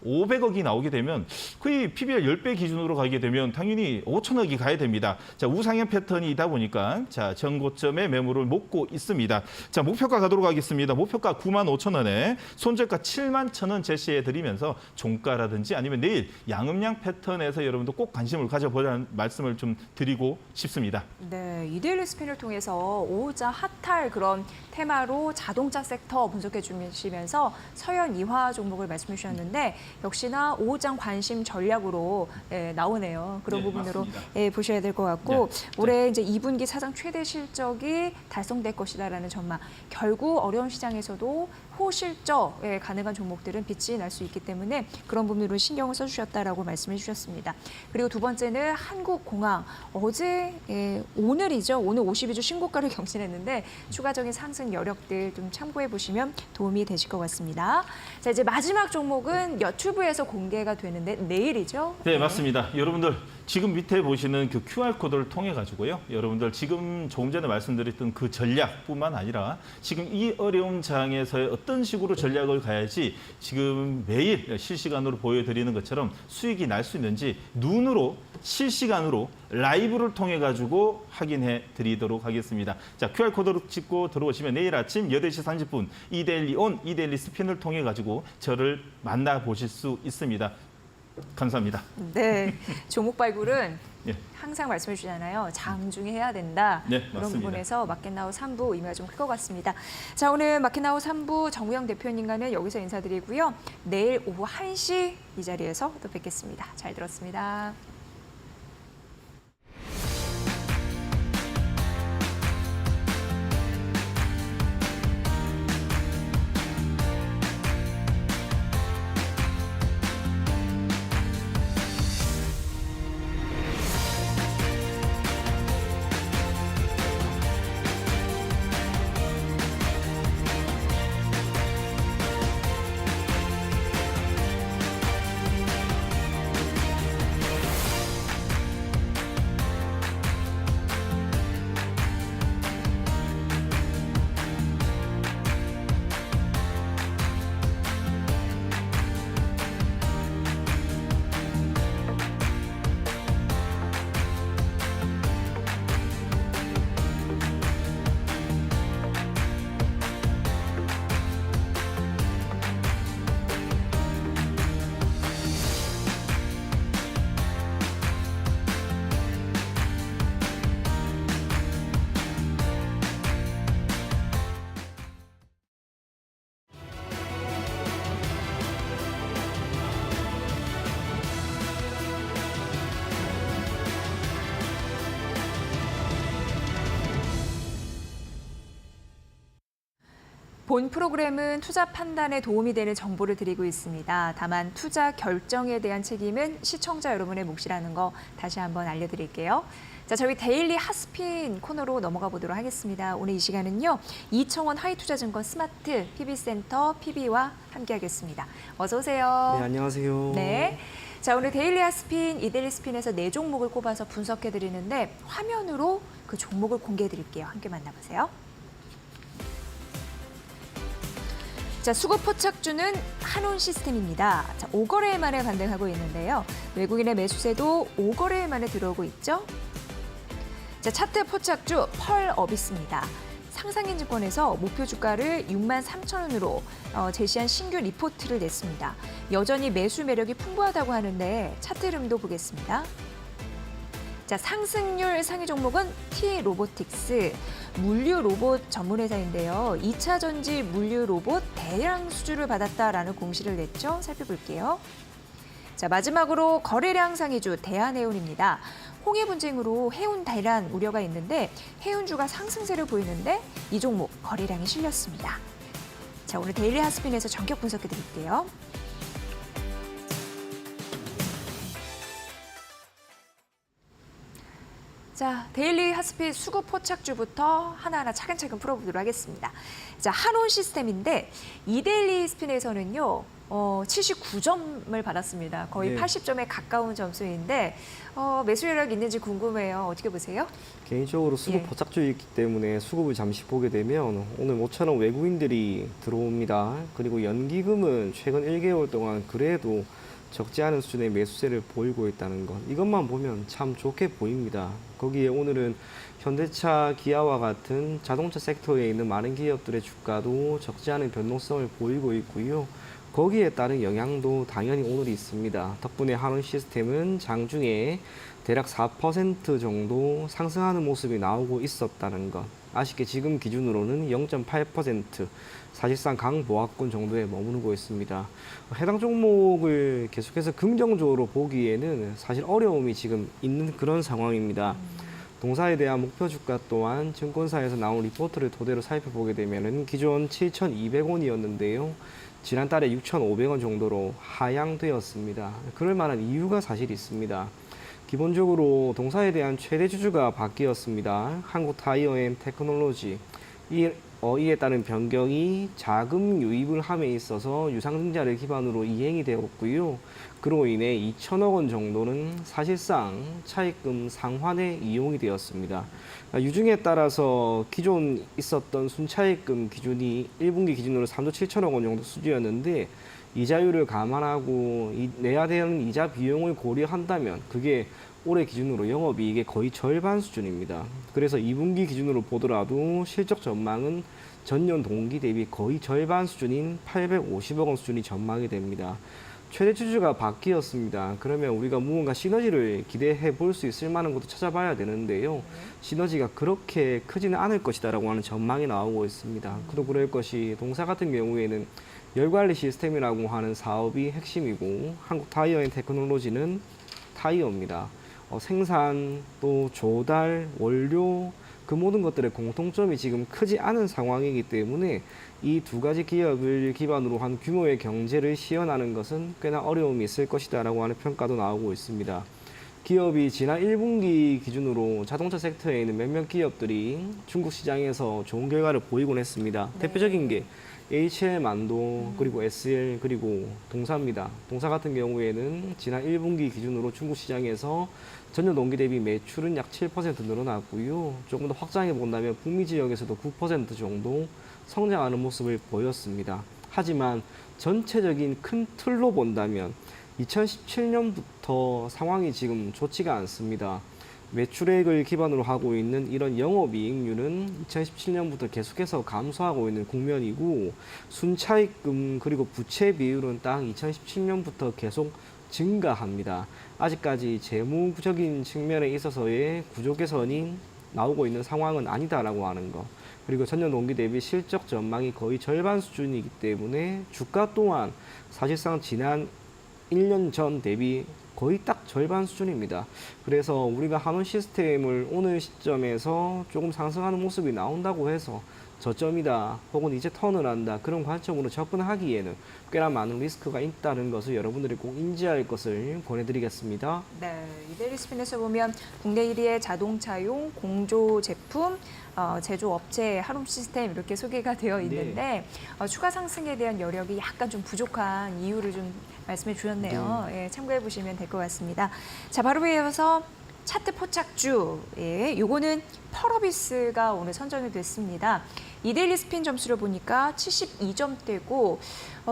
500억이 나오게 되면 거의 PBR 10배 기준으로 가게 되면 당연히 5천억이 가야 됩니다. 자, 우상향 패턴이다 보니까 자, 전고점의 매물을 먹고 있습니다. 자, 목표가 가도록 하겠습니다. 목표가 95,000원에 손절가 71,000원 제시해 드리면서 종가라든지 아니면 내일 양음양 패턴에서 여러분도 꼭 관심을 가져보자는 말씀을 좀 드리고 싶습니다. 네, 이데일리 스핀을 통해서 오후자 핫할 그런 테마로 자동차 섹터 분석해 주시면서 서현 이화 종목을 말씀해 주셨는데 역시나 오후장 관심 전략으로 나오네요. 그런 부분으로 보셔야 될 것 같고 올해 이제 2분기 사상 최대 실적이 달성될 것이다라는 전망. 결국 어려운 시장에서도 호실적에 가능한 종목들은 빛이 날 수 있기 때문에 그런 부분으로 신경을 써주셨다라고 말씀해 주셨습니다. 그리고 두 번째는 한국공항. 오늘이죠. 오늘 52주 신고가를 경신했는데 추가적인 상승 여력들 좀 참고해 보시면 도움이 되실 것 같습니다. 자, 이제 마지막 종목은 유튜브에서 공개가 되는데 내일이죠? 네, 맞습니다. 여러분들 지금 밑에 보시는 그 QR코드를 통해 가지고요. 여러분들 지금 조금 전에 말씀드렸던 그 전략뿐만 아니라 지금 이 어려운 장에서의 어떤 식으로 전략을 가야지 지금 매일 실시간으로 보여드리는 것처럼 수익이 날 수 있는지 눈으로 실시간으로 라이브를 통해 가지고 확인해 드리도록 하겠습니다. 자, QR코드를 찍고 들어오시면 내일 아침 8시 30분 이데일리 온, 이데일리 스핀을 통해 가지고 저를 만나보실 수 있습니다. 감사합니다. 네, 종목 발굴은 예. 항상 말씀해 주잖아요. 장중에 해야 된다. 네, 그런 맞습니다. 부분에서 마켓나우 3부 의미가 좀 클 것 같습니다. 자, 오늘 마켓나우 3부 정우영 대표님과는 여기서 인사드리고요. 내일 오후 1시 이 자리에서 또 뵙겠습니다. 잘 들었습니다. 본 프로그램은 투자 판단에 도움이 되는 정보를 드리고 있습니다. 다만 투자 결정에 대한 책임은 시청자 여러분의 몫이라는 거 다시 한번 알려드릴게요. 자, 저희 데일리 핫스핀 코너로 넘어가 보도록 하겠습니다. 오늘 이 시간은요, 이청원 하이투자증권 스마트 PB센터 PB와 함께하겠습니다. 어서 오세요. 네, 안녕하세요. 네. 자, 오늘 데일리 핫스핀, 이데일리 스핀에서 4종목을 꼽아서 분석해드리는데 화면으로 그 종목을 공개해드릴게요. 함께 만나보세요. 자, 수급 포착주는 한온 시스템입니다. 자, 5거래일 만에 반등하고 있는데요. 외국인의 매수세도 5거래일 만에 들어오고 있죠. 자, 차트 포착주 펄어비스입니다. 상상인증권에서 목표 주가를 63,000원으로 제시한 신규 리포트를 냈습니다. 여전히 매수 매력이 풍부하다고 하는데 차트 흐름도 보겠습니다. 자, 상승률 상위 종목은 T-로보틱스, 물류 로봇 전문 회사인데요. 2차 전지 물류 로봇 대량 수주를 받았다라는 공시를 냈죠. 살펴볼게요. 자, 마지막으로 거래량 상위주 대한해운입니다. 홍해 분쟁으로 해운 대란 우려가 있는데 해운주가 상승세를 보이는데 이 종목 거래량이 실렸습니다. 자, 오늘 데일리 핫스핀에서 전격 분석해 드릴게요. 자, 데일리 핫스핀 수급 포착주부터 하나하나 차근차근 풀어보도록 하겠습니다. 자, 한온 시스템인데 이데일리 스핀에서는요, 79점을 받았습니다. 거의 네. 80점에 가까운 점수인데 매수율이 있는지 궁금해요. 어떻게 보세요? 개인적으로 수급 예. 포착주이기 때문에 수급을 잠시 보게 되면 오늘 모처럼 외국인들이 들어옵니다. 그리고 연기금은 최근 1개월 동안 그래도 적지 않은 수준의 매수세를 보이고 있다는 것. 이것만 보면 참 좋게 보입니다. 거기에 오늘은 현대차, 기아와 같은 자동차 섹터에 있는 많은 기업들의 주가도 적지 않은 변동성을 보이고 있고요. 거기에 따른 영향도 당연히 오늘 있습니다. 덕분에 한온 시스템은 장중에 대략 4% 정도 상승하는 모습이 나오고 있었다는 것. 아쉽게 지금 기준으로는 0.8%, 사실상 강보합권 정도에 머무르고 있습니다. 해당 종목을 계속해서 긍정적으로 보기에는 사실 어려움이 지금 있는 그런 상황입니다. 동사에 대한 목표 주가 또한 증권사에서 나온 리포트를 토대로 살펴보게 되면은 기존 7,200원이었는데요. 지난달에 6,500원 정도로 하향되었습니다. 그럴 만한 이유가 사실 있습니다. 기본적으로 동사에 대한 최대 주주가 바뀌었습니다. 한국타이어앤테크놀로지. 이에 따른 변경이 자금 유입을 함에 있어서 유상증자를 기반으로 이행이 되었고요. 그로 인해 2천억 원 정도는 사실상 차입금 상환에 이용이 되었습니다. 유증에 따라서 기존 있었던 순차입금 기준이 1분기 기준으로 3조 7천억 원 정도 수준이었는데 이자율을 감안하고 내야 되는 이자 비용을 고려한다면 그게 올해 기준으로 영업이익의 거의 절반 수준입니다. 그래서 2분기 기준으로 보더라도 실적 전망은 전년 동기 대비 거의 절반 수준인 850억 원 수준이 전망이 됩니다. 최대 주주가 바뀌었습니다. 그러면 우리가 무언가 시너지를 기대해 볼 수 있을 만한 것도 찾아봐야 되는데요. 시너지가 그렇게 크지는 않을 것이다라고 하는 전망이 나오고 있습니다. 그도 그럴 것이 동사 같은 경우에는 열관리 시스템이라고 하는 사업이 핵심이고 한국타이어앤테크놀로지는 타이어입니다. 생산, 또 조달, 원료 그 모든 것들의 공통점이 지금 크지 않은 상황이기 때문에 이 두 가지 기업을 기반으로 한 규모의 경제를 시현하는 것은 꽤나 어려움이 있을 것이다라고 하는 평가도 나오고 있습니다. 기업이 지난 1분기 기준으로 자동차 섹터에 있는 몇몇 기업들이 중국 시장에서 좋은 결과를 보이곤 했습니다. 네. 대표적인 게 HL 만도 그리고 SL 그리고 동사입니다. 동사 같은 경우에는 지난 1분기 기준으로 중국 시장에서 전년 동기 대비 매출은 약 7% 늘어났고요. 조금 더 확장해 본다면 북미 지역에서도 9% 정도 성장하는 모습을 보였습니다. 하지만 전체적인 큰 틀로 본다면 2017년부터 상황이 지금 좋지가 않습니다. 매출액을 기반으로 하고 있는 이런 영업이익률은 2017년부터 계속해서 감소하고 있는 국면이고 순차입금 그리고 부채 비율은 딱 2017년부터 계속 증가합니다. 아직까지 재무적인 측면에 있어서의 구조 개선이 나오고 있는 상황은 아니다라고 하는 것. 그리고 전년 동기 대비 실적 전망이 거의 절반 수준이기 때문에 주가 또한 사실상 지난 1년 전 대비 거의 딱 절반 수준입니다. 그래서 우리가 한온 시스템을 오늘 시점에서 조금 상승하는 모습이 나온다고 해서 저점이다 혹은 이제 턴을 한다 그런 관점으로 접근하기에는 꽤나 많은 리스크가 있다는 것을 여러분들이 꼭 인지할 것을 권해드리겠습니다. 네, 이데리스핀에서 보면 국내 1위의 자동차용 공조 제품 제조업체 하룸 시스템 이렇게 소개가 되어 있는데 추가 상승에 대한 여력이 약간 좀 부족한 이유를 좀 말씀해 주셨네요. 예, 참고해 보시면 될 것 같습니다. 자, 바로 이어서 차트 포착주, 예, 요거는 펄어비스가 오늘 선정이 됐습니다. 이데일리 스핀 점수를 보니까 72점대고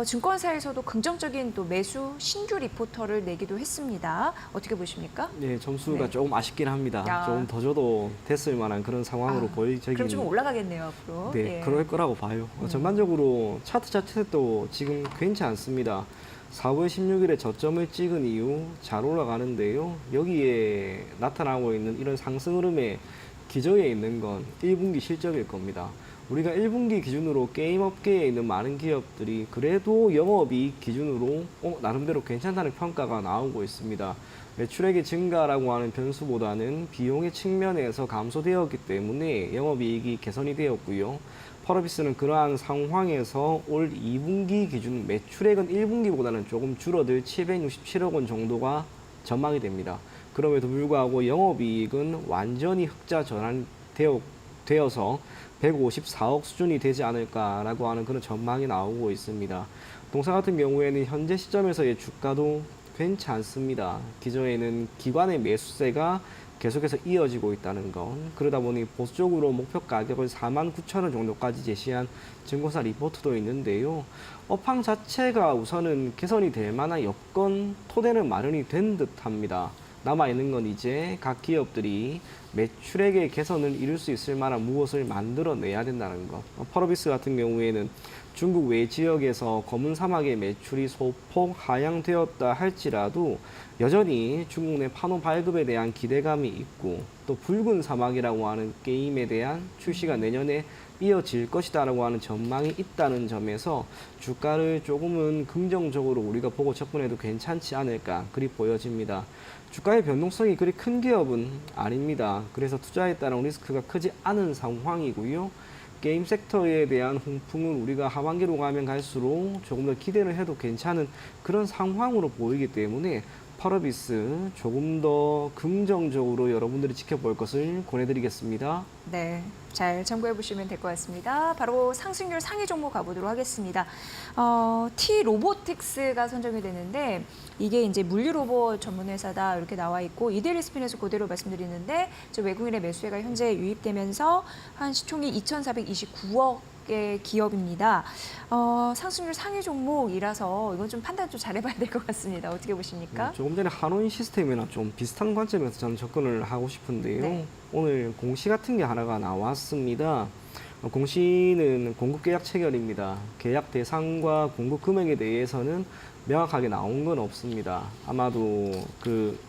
증권사에서도 긍정적인 또 매수 신규 리포터를 내기도 했습니다. 어떻게 보십니까? 네, 점수가 네. 조금 아쉽긴 합니다. 야. 조금 더 줘도 됐을 만한 그런 상황으로 보여지긴. 그럼 좀 올라가겠네요, 앞으로. 네, 예. 그럴 거라고 봐요. 전반적으로 차트 자체도 지금 괜찮습니다. 4월 16일에 저점을 찍은 이후 잘 올라가는데요. 여기에 나타나고 있는 이런 상승 흐름의 기저에 있는 건 1분기 실적일 겁니다. 우리가 1분기 기준으로 게임 업계에 있는 많은 기업들이 그래도 영업이익 기준으로 나름대로 괜찮다는 평가가 나오고 있습니다. 매출액의 증가라고 하는 변수보다는 비용의 측면에서 감소되었기 때문에 영업이익이 개선이 되었고요. 펄어비스는 그러한 상황에서 올 2분기 기준 매출액은 1분기보다는 조금 줄어들 767억 원 정도가 전망이 됩니다. 그럼에도 불구하고 영업이익은 완전히 흑자 전환되어서 154억 수준이 되지 않을까라고 하는 그런 전망이 나오고 있습니다. 동사 같은 경우에는 현재 시점에서의 주가도 괜찮습니다. 기존에는 기관의 매수세가 계속해서 이어지고 있다는 것. 그러다 보니 보수적으로 목표 가격을 49,000원 정도까지 제시한 증권사 리포트도 있는데요. 업황 자체가 우선은 개선이 될 만한 여건 토대는 마련이 된 듯합니다. 남아있는 건 이제 각 기업들이 매출액의 개선을 이룰 수 있을 만한 무엇을 만들어내야 된다는 것. 펄어비스 같은 경우에는 중국 외 지역에서 검은 사막의 매출이 소폭 하향되었다 할지라도 여전히 중국 내 판호 발급에 대한 기대감이 있고 또 붉은 사막이라고 하는 게임에 대한 출시가 내년에 이어질 것이다라고 하는 전망이 있다는 점에서 주가를 조금은 긍정적으로 우리가 보고 접근해도 괜찮지 않을까 그리 보여집니다. 주가의 변동성이 그리 큰 기업은 아닙니다. 그래서 투자에 따른 리스크가 크지 않은 상황이고요. 게임 섹터에 대한 훈풍은 우리가 하반기로 가면 갈수록 조금 더 기대를 해도 괜찮은 그런 상황으로 보이기 때문에 펄어비스 조금 더 긍정적으로 여러분들이 지켜볼 것을 권해드리겠습니다. 네, 잘 참고해 보시면 될 것 같습니다. 바로 상승률 상위 종목 가보도록 하겠습니다. T 로보틱스가 선정이 되는데 이게 이제 물류 로봇 전문 회사다 이렇게 나와 있고 이데일리 스핀에서 그대로 말씀드리는데 외국인의 매수세가 현재 유입되면서 한 시총이 2,429억. 의 기업입니다. 상승률 상위 종목이라서 이건 좀 판단 좀 잘해봐야 될 것 같습니다. 어떻게 보십니까? 조금 전에 한원 시스템이나 좀 비슷한 관점에서 저는 접근을 하고 싶은데요. 네. 오늘 공시 같은 게 하나가 나왔습니다. 공시는 공급 계약 체결입니다. 계약 대상과 공급 금액에 대해서는 명확하게 나온 건 없습니다. 아마도 그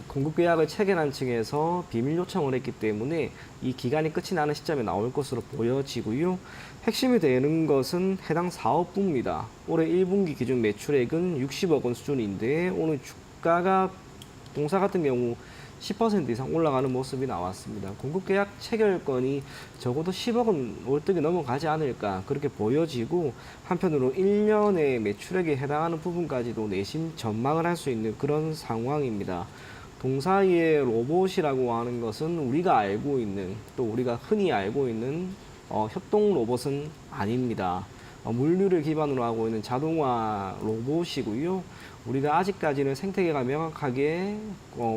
공급 계약을 체결한 층에서 비밀 요청을 했기 때문에 이 기간이 끝이 나는 시점에 나올 것으로 보여지고요. 핵심이 되는 것은 해당 사업부입니다. 올해 1분기 기준 매출액은 60억 원 수준인데 오늘 주가가 동사 같은 경우 10% 이상 올라가는 모습이 나왔습니다. 공급계약 체결건이 적어도 10억 원 월등히 넘어가지 않을까 그렇게 보여지고 한편으로 1년의 매출액에 해당하는 부분까지도 내심 전망을 할 수 있는 그런 상황입니다. 동사의 로봇이라고 하는 것은 우리가 알고 있는 또 우리가 흔히 알고 있는 협동 로봇은 아닙니다. 물류를 기반으로 하고 있는 자동화 로봇이고요. 우리가 아직까지는 생태계가 명확하게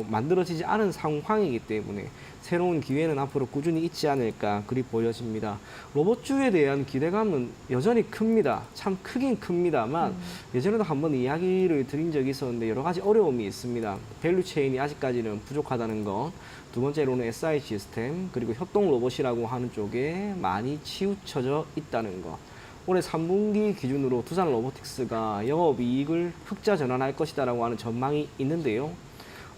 만들어지지 않은 상황이기 때문에 새로운 기회는 앞으로 꾸준히 있지 않을까 그리 보여집니다. 로봇주에 대한 기대감은 여전히 큽니다. 참 크긴 큽니다만 예전에도 한번 이야기를 드린 적이 있었는데 여러 가지 어려움이 있습니다. 밸류 체인이 아직까지는 부족하다는 것, 두 번째로는 SI 시스템, 그리고 협동 로봇이라고 하는 쪽에 많이 치우쳐져 있다는 것. 올해 3분기 기준으로 두산 로보틱스가 영업이익을 흑자 전환할 것이다라고 하는 전망이 있는데요.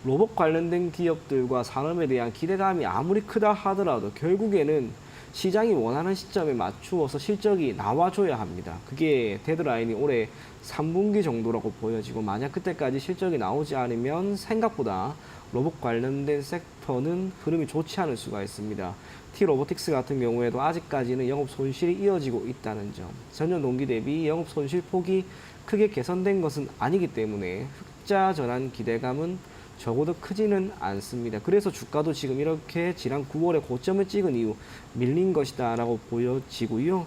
로봇 관련된 기업들과 산업에 대한 기대감이 아무리 크다 하더라도 결국에는 시장이 원하는 시점에 맞추어서 실적이 나와줘야 합니다. 그게 데드라인이 올해 3분기 정도라고 보여지고 만약 그때까지 실적이 나오지 않으면 생각보다 로봇 관련된 섹터는 흐름이 좋지 않을 수가 있습니다. T-로보틱스 같은 경우에도 아직까지는 영업 손실이 이어지고 있다는 점. 전년 동기 대비 영업 손실 폭이 크게 개선된 것은 아니기 때문에 흑자 전환 기대감은 적어도 크지는 않습니다. 그래서 주가도 지금 이렇게 지난 9월에 고점을 찍은 이후 밀린 것이다 라고 보여지고요.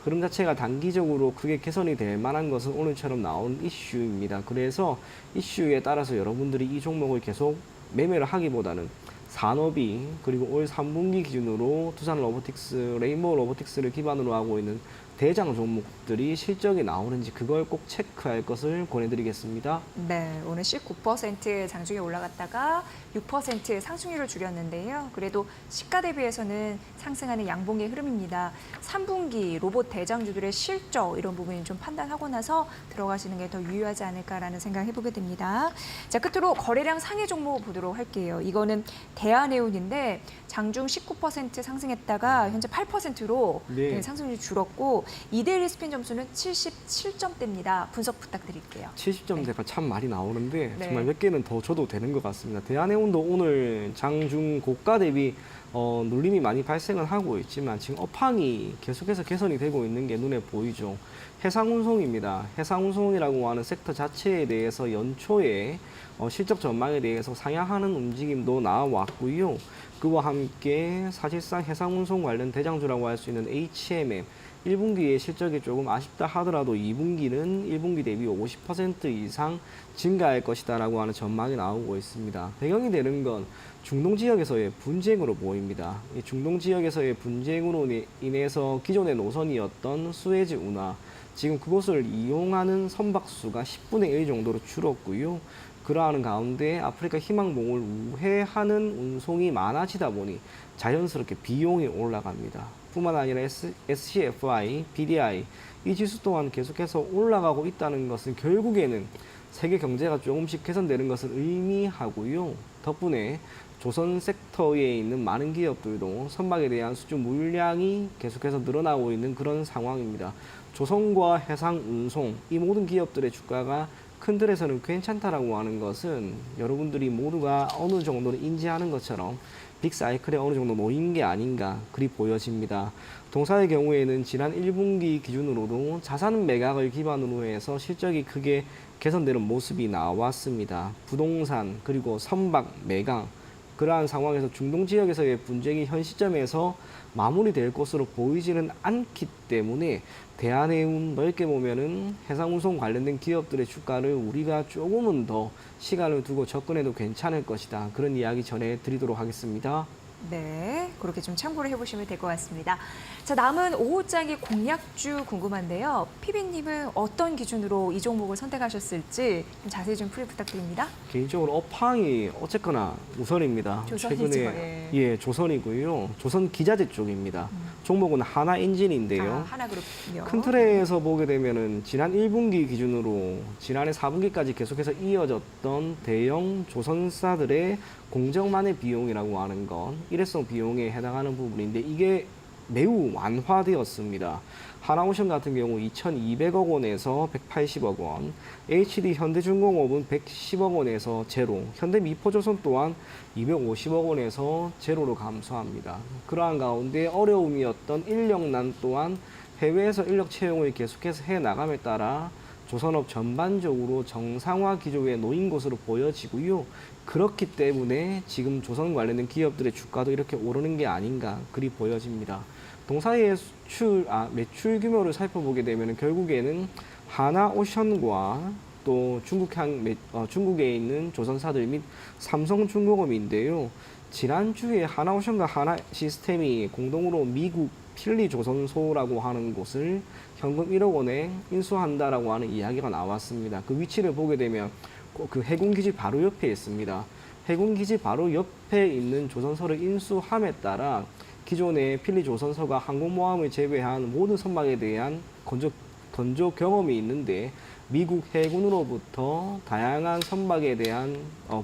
흐름 자체가 단기적으로 크게 개선이 될 만한 것은 오늘처럼 나온 이슈입니다. 그래서 이슈에 따라서 여러분들이 이 종목을 계속 매매를 하기보다는 산업이 그리고 올 3분기 기준으로 두산 로보틱스, 레인보우 로보틱스를 기반으로 하고 있는 대장 종목들이 실적이 나오는지 그걸 꼭 체크할 것을 권해드리겠습니다. 네, 오늘 19% 장중에 올라갔다가 6% 상승률을 줄였는데요. 그래도 시가 대비해서는 상승하는 양봉의 흐름입니다. 3분기 로봇 대장주들의 실적 이런 부분이 좀 판단하고 나서 들어가시는 게 더 유효하지 않을까라는 생각 해보게 됩니다. 자, 끝으로 거래량 상위 종목 보도록 할게요. 이거는 대한해운인데 장중 19% 상승했다가 현재 8%로 네. 상승률이 줄었고 이데일리 스핀 점수는 77점대입니다. 분석 부탁드릴게요. 70점대가 참 많이 나오는데 네. 정말 몇 개는 더 줘도 되는 것 같습니다. 대한해운도 오늘 장중 고가 대비 눌림이 많이 발생을 하고 있지만 지금 업황이 계속해서 개선이 되고 있는 게 눈에 보이죠. 해상운송입니다. 해상운송이라고 하는 섹터 자체에 대해서 연초에 실적 전망에 대해서 상향하는 움직임도 나왔고요. 그와 함께 사실상 해상운송 관련 대장주라고 할 수 있는 HMM 1분기에 실적이 조금 아쉽다 하더라도 2분기는 1분기 대비 50% 이상 증가할 것이다라고 하는 전망이 나오고 있습니다. 배경이 되는 건 중동 지역에서의 분쟁으로 보입니다. 이 중동 지역에서의 분쟁으로 인해서 기존의 노선이었던 수에즈 운하, 지금 그곳을 이용하는 선박수가 10분의 1 정도로 줄었고요. 그러한 가운데 아프리카 희망봉을 우회하는 운송이 많아지다 보니 자연스럽게 비용이 올라갑니다. 뿐만 아니라 SCFI, BDI 이 지수 또한 계속해서 올라가고 있다는 것은 결국에는 세계 경제가 조금씩 개선되는 것을 의미하고요. 덕분에 조선 섹터에 있는 많은 기업들도 선박에 대한 수주 물량이 계속해서 늘어나고 있는 그런 상황입니다. 조선과 해상, 운송 이 모든 기업들의 주가가 큰 틀에서는 괜찮다라고 하는 것은 여러분들이 모두가 어느 정도는 인지하는 것처럼 빅사이클에 어느 정도 놓인 게 아닌가 그리 보여집니다. 동사의 경우에는 지난 1분기 기준으로도 자산 매각을 기반으로 해서 실적이 크게 개선되는 모습이 나왔습니다. 부동산 그리고 선박 매각 그러한 상황에서 중동 지역에서의 분쟁이 현 시점에서 마무리될 것으로 보이지는 않기 때문에 대한해운 넓게 보면은 해상운송 관련된 기업들의 주가를 우리가 조금은 더 시간을 두고 접근해도 괜찮을 것이다. 그런 이야기 전해드리도록 하겠습니다. 네, 그렇게 좀 참고를 해보시면 될 것 같습니다. 자, 남은 오후장의 공략주 궁금한데요. 피비님은 어떤 기준으로 이 종목을 선택하셨을지 좀 자세히 좀 풀이 부탁드립니다. 개인적으로 업황이 어쨌거나 우선입니다. 조선이죠, 최근에 예, 조선이고요. 조선 기자재 쪽입니다. 종목은 하나엔진인데요. 하나그룹이요. 큰 틀에서 보게 되면은 지난 1분기 기준으로 지난해 4분기까지 계속해서 이어졌던 대형 조선사들의 공정만의 비용이라고 하는 건 일회성 비용에 해당하는 부분인데 이게 매우 완화되었습니다. 하나오션 같은 경우 2,200억 원에서 180억 원, HD 현대중공업은 110억 원에서 제로, 현대미포조선 또한 250억 원에서 제로로 감소합니다. 그러한 가운데 어려움이었던 인력난 또한 해외에서 인력 채용을 계속해서 해나감에 따라 조선업 전반적으로 정상화 기조에 놓인 것으로 보여지고요. 그렇기 때문에 지금 조선 관련된 기업들의 주가도 이렇게 오르는 게 아닌가 그리 보여집니다. 동사의 매출 규모를 살펴보게 되면 결국에는 하나오션과 또 중국에 있는 조선사들 및 삼성중공업인데요. 지난주에 하나오션과 하나시스템이 공동으로 미국 필리조선소라고 하는 곳을 현금 1억 원에 인수한다라고 하는 이야기가 나왔습니다. 그 위치를 보게 되면 그 해군기지 바로 옆에 있습니다. 해군기지 바로 옆에 있는 조선소를 인수함에 따라 기존의 필리조선소가 항공모함을 제외한 모든 선박에 대한 건조 경험이 있는데 미국 해군으로부터 다양한 선박에 대한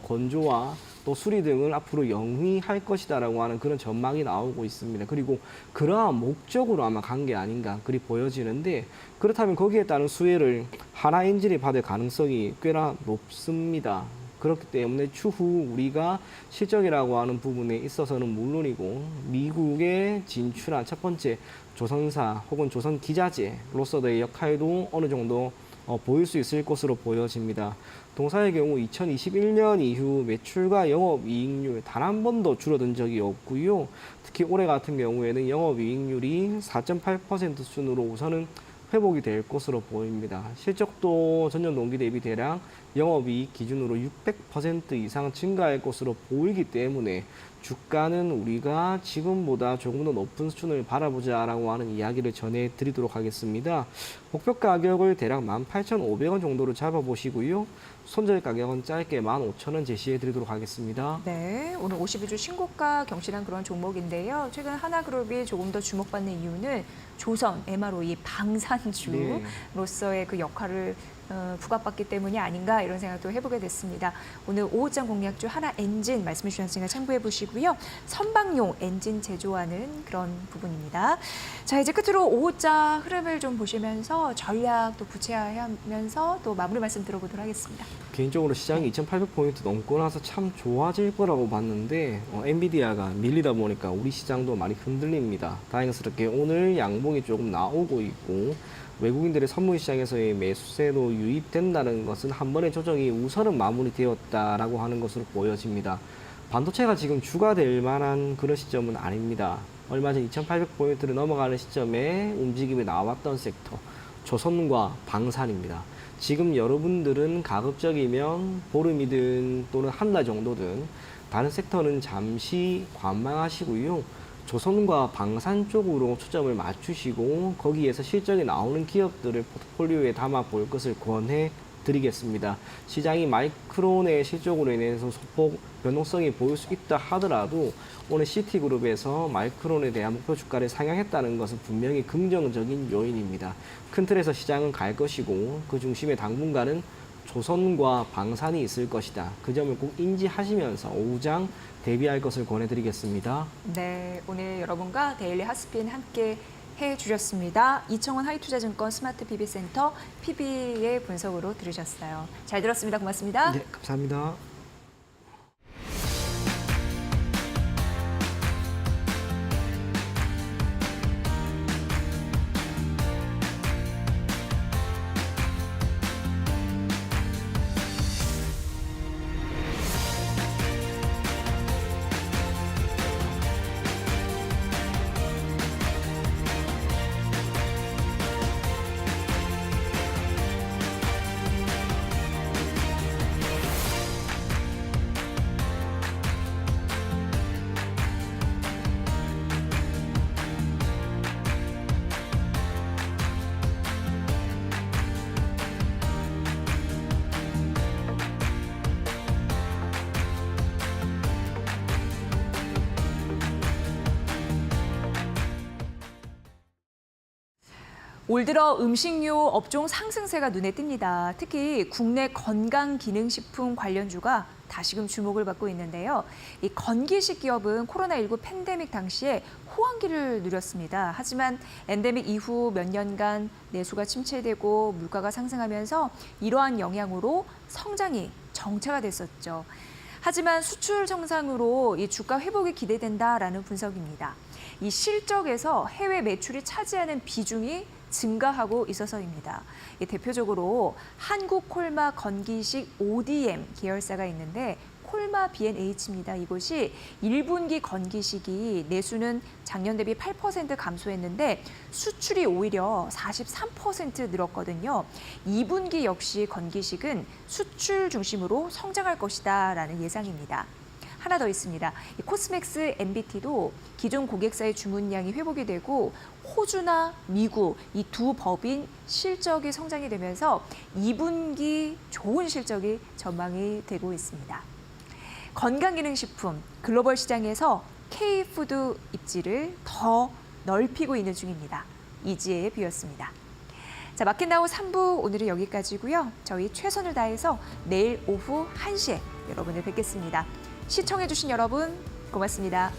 건조와 또 수리 등을 앞으로 영위할 것이다라고 하는 그런 전망이 나오고 있습니다. 그리고 그러한 목적으로 아마 간 게 아닌가 그리 보여지는데 그렇다면 거기에 따른 수혜를 하나엔진이 받을 가능성이 꽤나 높습니다. 그렇기 때문에 추후 우리가 실적이라고 하는 부분에 있어서는 물론이고 미국에 진출한 첫 번째 조선사 혹은 조선기자재로서의 역할도 어느 정도 보일 수 있을 것으로 보여집니다. 동사의 경우 2021년 이후 매출과 영업이익률 단 한 번도 줄어든 적이 없고요. 특히 올해 같은 경우에는 영업이익률이 4.8% 수준으로 우선은 회복이 될 것으로 보입니다. 실적도 전년 동기 대비 대략 영업이익 기준으로 600% 이상 증가할 것으로 보이기 때문에 주가는 우리가 지금보다 조금 더 높은 수준을 바라보자라고 하는 이야기를 전해드리도록 하겠습니다. 목표 가격을 대략 18,500원 정도로 잡아보시고요. 손절 가격은 짧게 15,000원 제시해드리도록 하겠습니다. 네, 오늘 52주 신고가 경신한 그런 종목인데요. 최근 하나그룹이 조금 더 주목받는 이유는 조선, MRO, 방산주로서의 그 역할을 부각받기 때문이 아닌가 이런 생각도 해보게 됐습니다. 오늘 5호장 공략주 하나엔진 말씀해 주셨으니까 참고해 보시고요. 선박용 엔진 제조하는 그런 부분입니다. 자, 이제 끝으로 5호자 흐름을 좀 보시면서 전략도 구체화하면서 또 마무리 말씀 들어보도록 하겠습니다. 개인적으로 시장이 2,800포인트 넘고 나서 참 좋아질 거라고 봤는데 엔비디아가 밀리다 보니까 우리 시장도 많이 흔들립니다. 다행스럽게 오늘 양봉이 조금 나오고 있고 외국인들의 선물 시장에서의 매수세도 유입된다는 것은 한 번의 조정이 우선은 마무리되었다라고 하는 것으로 보여집니다. 반도체가 지금 주가 될 만한 그런 시점은 아닙니다. 얼마 전 2,800포인트를 넘어가는 시점에 움직임이 나왔던 섹터, 조선과 방산입니다. 지금 여러분들은 가급적이면 보름이든 또는 한 달 정도든 다른 섹터는 잠시 관망하시고요. 조선과 방산 쪽으로 초점을 맞추시고 거기에서 실적이 나오는 기업들을 포트폴리오에 담아 볼 것을 권해 드리겠습니다. 시장이 마이크론의 실적으로 인해서 소폭 변동성이 보일 수 있다 하더라도 오늘 시티그룹에서 마이크론에 대한 목표 주가를 상향했다는 것은 분명히 긍정적인 요인입니다. 큰 틀에서 시장은 갈 것이고 그 중심에 당분간은 조선과 방산이 있을 것이다. 그 점을 꼭 인지하시면서 오후장 대비할 것을 권해드리겠습니다. 네, 오늘 여러분과 데일리 핫스핀 함께 해주셨습니다. 이청원 하이투자증권 스마트 PB센터 PB의 분석으로 들으셨어요. 잘 들었습니다. 고맙습니다. 네, 감사합니다. 올 들어 음식료 업종 상승세가 눈에 띕니다. 특히 국내 건강기능식품 관련주가 다시금 주목을 받고 있는데요. 이 건기식 기업은 코로나19 팬데믹 당시에 호황기를 누렸습니다. 하지만 엔데믹 이후 몇 년간 내수가 침체되고 물가가 상승하면서 이러한 영향으로 성장이 정체가 됐었죠. 하지만 수출 정상으로 이 주가 회복이 기대된다라는 분석입니다. 이 실적에서 해외 매출이 차지하는 비중이 증가하고 있어서입니다. 대표적으로 한국콜마 건기식 ODM 계열사가 있는데 콜마 B&H입니다. 이곳이 1분기 건기식이 내수는 작년 대비 8% 감소했는데 수출이 오히려 43% 늘었거든요. 2분기 역시 건기식은 수출 중심으로 성장할 것이다라는 예상입니다. 하나 더 있습니다. 이 코스맥스 MBT도 기존 고객사의 주문량이 회복이 되고 호주나 미국 이 두 법인 실적이 성장이 되면서 2분기 좋은 실적이 전망이 되고 있습니다. 건강기능식품 글로벌 시장에서 K푸드 입지를 더 넓히고 있는 중입니다. 이지혜의 뷰였습니다. 자, 마켓나우 3부 오늘은 여기까지고요. 저희 최선을 다해서 내일 오후 1시에 여러분을 뵙겠습니다. 시청해주신 여러분 고맙습니다.